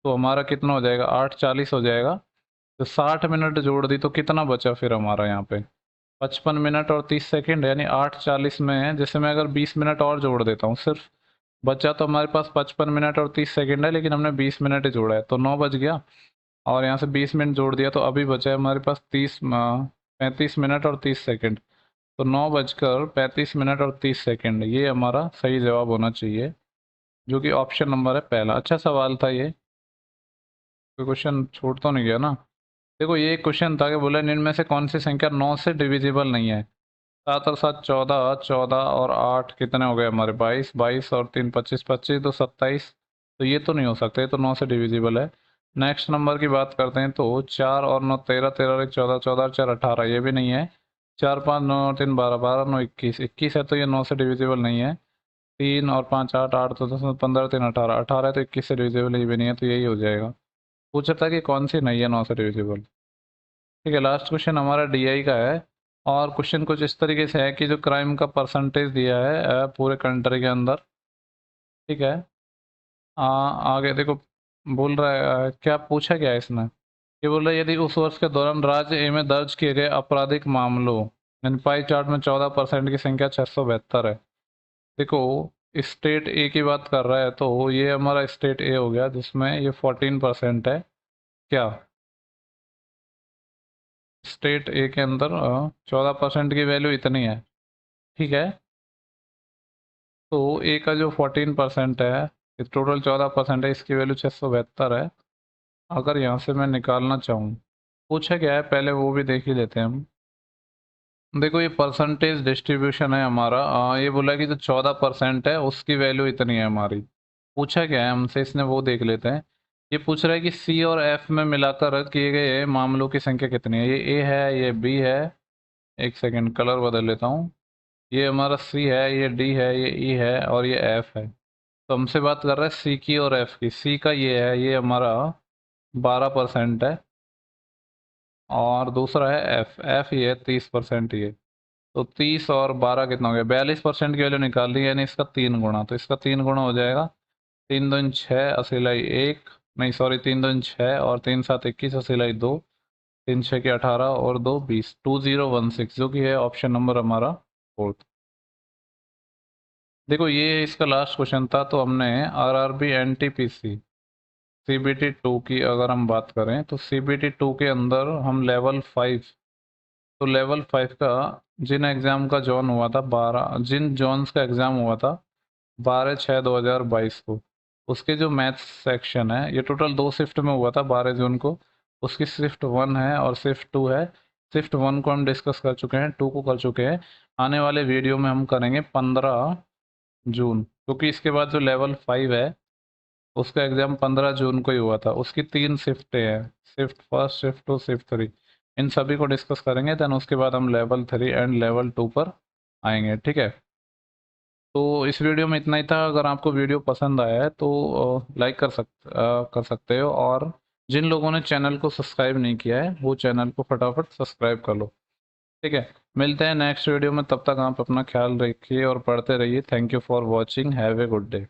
तो हमारा कितना हो जाएगा 8:40 हो जाएगा। तो 60 मिनट जोड़ दी तो कितना बचा फिर हमारा यहाँ पे 55 मिनट और 30 सेकंड, यानी 8:40 में जैसे मैं अगर 20 मिनट और जोड़ देता हूँ सिर्फ, बचा तो हमारे पास 55 मिनट और 30 सेकंड है, लेकिन हमने 20 मिनट ही जोड़ा है तो 9 बज गया। और यहाँ से 20 मिनट जोड़ दिया तो अभी बचा है हमारे पास 35 मिनट और 30 सेकंड। तो 9:35 मिनट और 30 सेकंड, ये हमारा सही जवाब होना चाहिए, जो कि ऑप्शन नंबर है पहला। अच्छा सवाल था ये, कोई क्वेश्चन छूट तो नहीं गया ना। देखो ये क्वेश्चन था कि बोला इनमें से कौन सी संख्या 9 से डिविजिबल नहीं है। 7 और 7 14, 14 और 8 कितने हो गए हमारे 22, 22 और 3 25, 25 तो 27। तो ये तो नहीं हो सकता, ये तो 9 से डिविजिबल है। नेक्स्ट नंबर की बात करते हैं तो 4 और 9 13, 13 और 1 14, 14 और 4 18, ये भी नहीं है। 4 5 9 और 3 12, 12 9 21, 21 है तो ये 9 से डिविजिबल नहीं है। 3 और 5 8, 8 तो 10 15 3 18, 18 है तो 21 से डिविजिबल ये भी नहीं है, तो यही हो जाएगा। पूछा था कि कौन सी नहीं है 9 से डिविजिबल। ठीक है, लास्ट क्वेश्चन हमारा डीआई का है। और क्वेश्चन कुछ इस तरीके से है कि जो क्राइम का परसेंटेज दिया है पूरे कंट्री के अंदर। ठीक है, आगे देखो बोल रहा है क्या पूछा गया है इसमें। ये बोल रहा है यदि उस वर्ष के दौरान राज्य ए में दर्ज किए गए आपराधिक मामलों, यानी पाई चार्ट में 14% की संख्या 672 है। देखो स्टेट ए की बात कर रहा है तो ये हमारा स्टेट ए हो गया, जिसमें ये 14% है। क्या स्टेट ए के अंदर 14% की वैल्यू इतनी है। ठीक है, तो ए का जो 14% है, टोटल 14% है, इसकी वैल्यू 672 है। अगर यहाँ से मैं निकालना चाहूँ, पूछा क्या है पहले वो भी देख ही लेते हैं हम। देखो ये परसेंटेज डिस्ट्रीब्यूशन है हमारा, ये बोला कि जो 14% है उसकी वैल्यू इतनी है हमारी। पूछा क्या है हमसे इसने वो देख लेते हैं। ये पूछ रहा है कि सी और एफ में मिलाकर किए गए मामलों की संख्या कितनी है। ये ए है, ये बी है, एक सेकंड कलर बदल लेता हूँ। ये हमारा सी है, ये डी है, ये ई है और ये एफ है। तो हमसे बात कर रहा है सी की और एफ की। सी का ये है, ये हमारा 12% है, और दूसरा है एफ, एफ ये है 30% ये। तो 30 और 12 कितना हो गया, 42% की वैल्यू निकाल ली, यानी इसका 3 गुना। तो इसका 3 गुना हो जाएगा, 3 दूनी 6, असिलाई 1, नहीं सॉरी 3 दूनी 6 और 3 7 21, असिलाई 2, 3 6 के 18 और 2 20, 2016, जो कि है ऑप्शन नंबर हमारा फोर्थ। देखो ये इसका लास्ट क्वेश्चन था। तो हमने आरआरबी एनटीपीसी सीबीटी 2 की अगर हम बात करें तो सीबीटी 2 के अंदर हम लेवल 5, तो लेवल 5 का जिन एग्ज़ाम का जॉन हुआ था 12, जिन जॉन्स का एग्ज़ाम हुआ था 12/6/2022 को, उसके जो मैथ्स सेक्शन है, ये टोटल 2 शिफ्ट में हुआ था 12 जून को। उसकी शिफ्ट 1 है और शिफ्ट 2 है। शिफ्ट 1 को हम डिस्कस कर चुके हैं, 2 को कर चुके हैं। आने वाले वीडियो में हम करेंगे 15 जून, क्योंकि इसके बाद जो लेवल 5 है उसका एग्ज़ाम 15 जून को ही हुआ था। उसकी 3 शिफ्टें हैं, शिफ्ट फर्स्ट, शिफ्ट 2, शिफ्ट 3। इन सभी को डिस्कस करेंगे, देन उसके बाद हम लेवल 3 एंड लेवल 2 पर आएंगे, ठीक है। तो इस वीडियो में इतना ही था। अगर आपको वीडियो पसंद आया है तो लाइक कर सकते हो, और जिन लोगों ने चैनल को सब्सक्राइब नहीं किया है वो चैनल को फटाफट सब्सक्राइब कर लो, ठीक है। मिलते हैं नेक्स्ट वीडियो में, तब तक आप अपना ख्याल रखिए और पढ़ते रहिए। Thank you for watching, have a good day.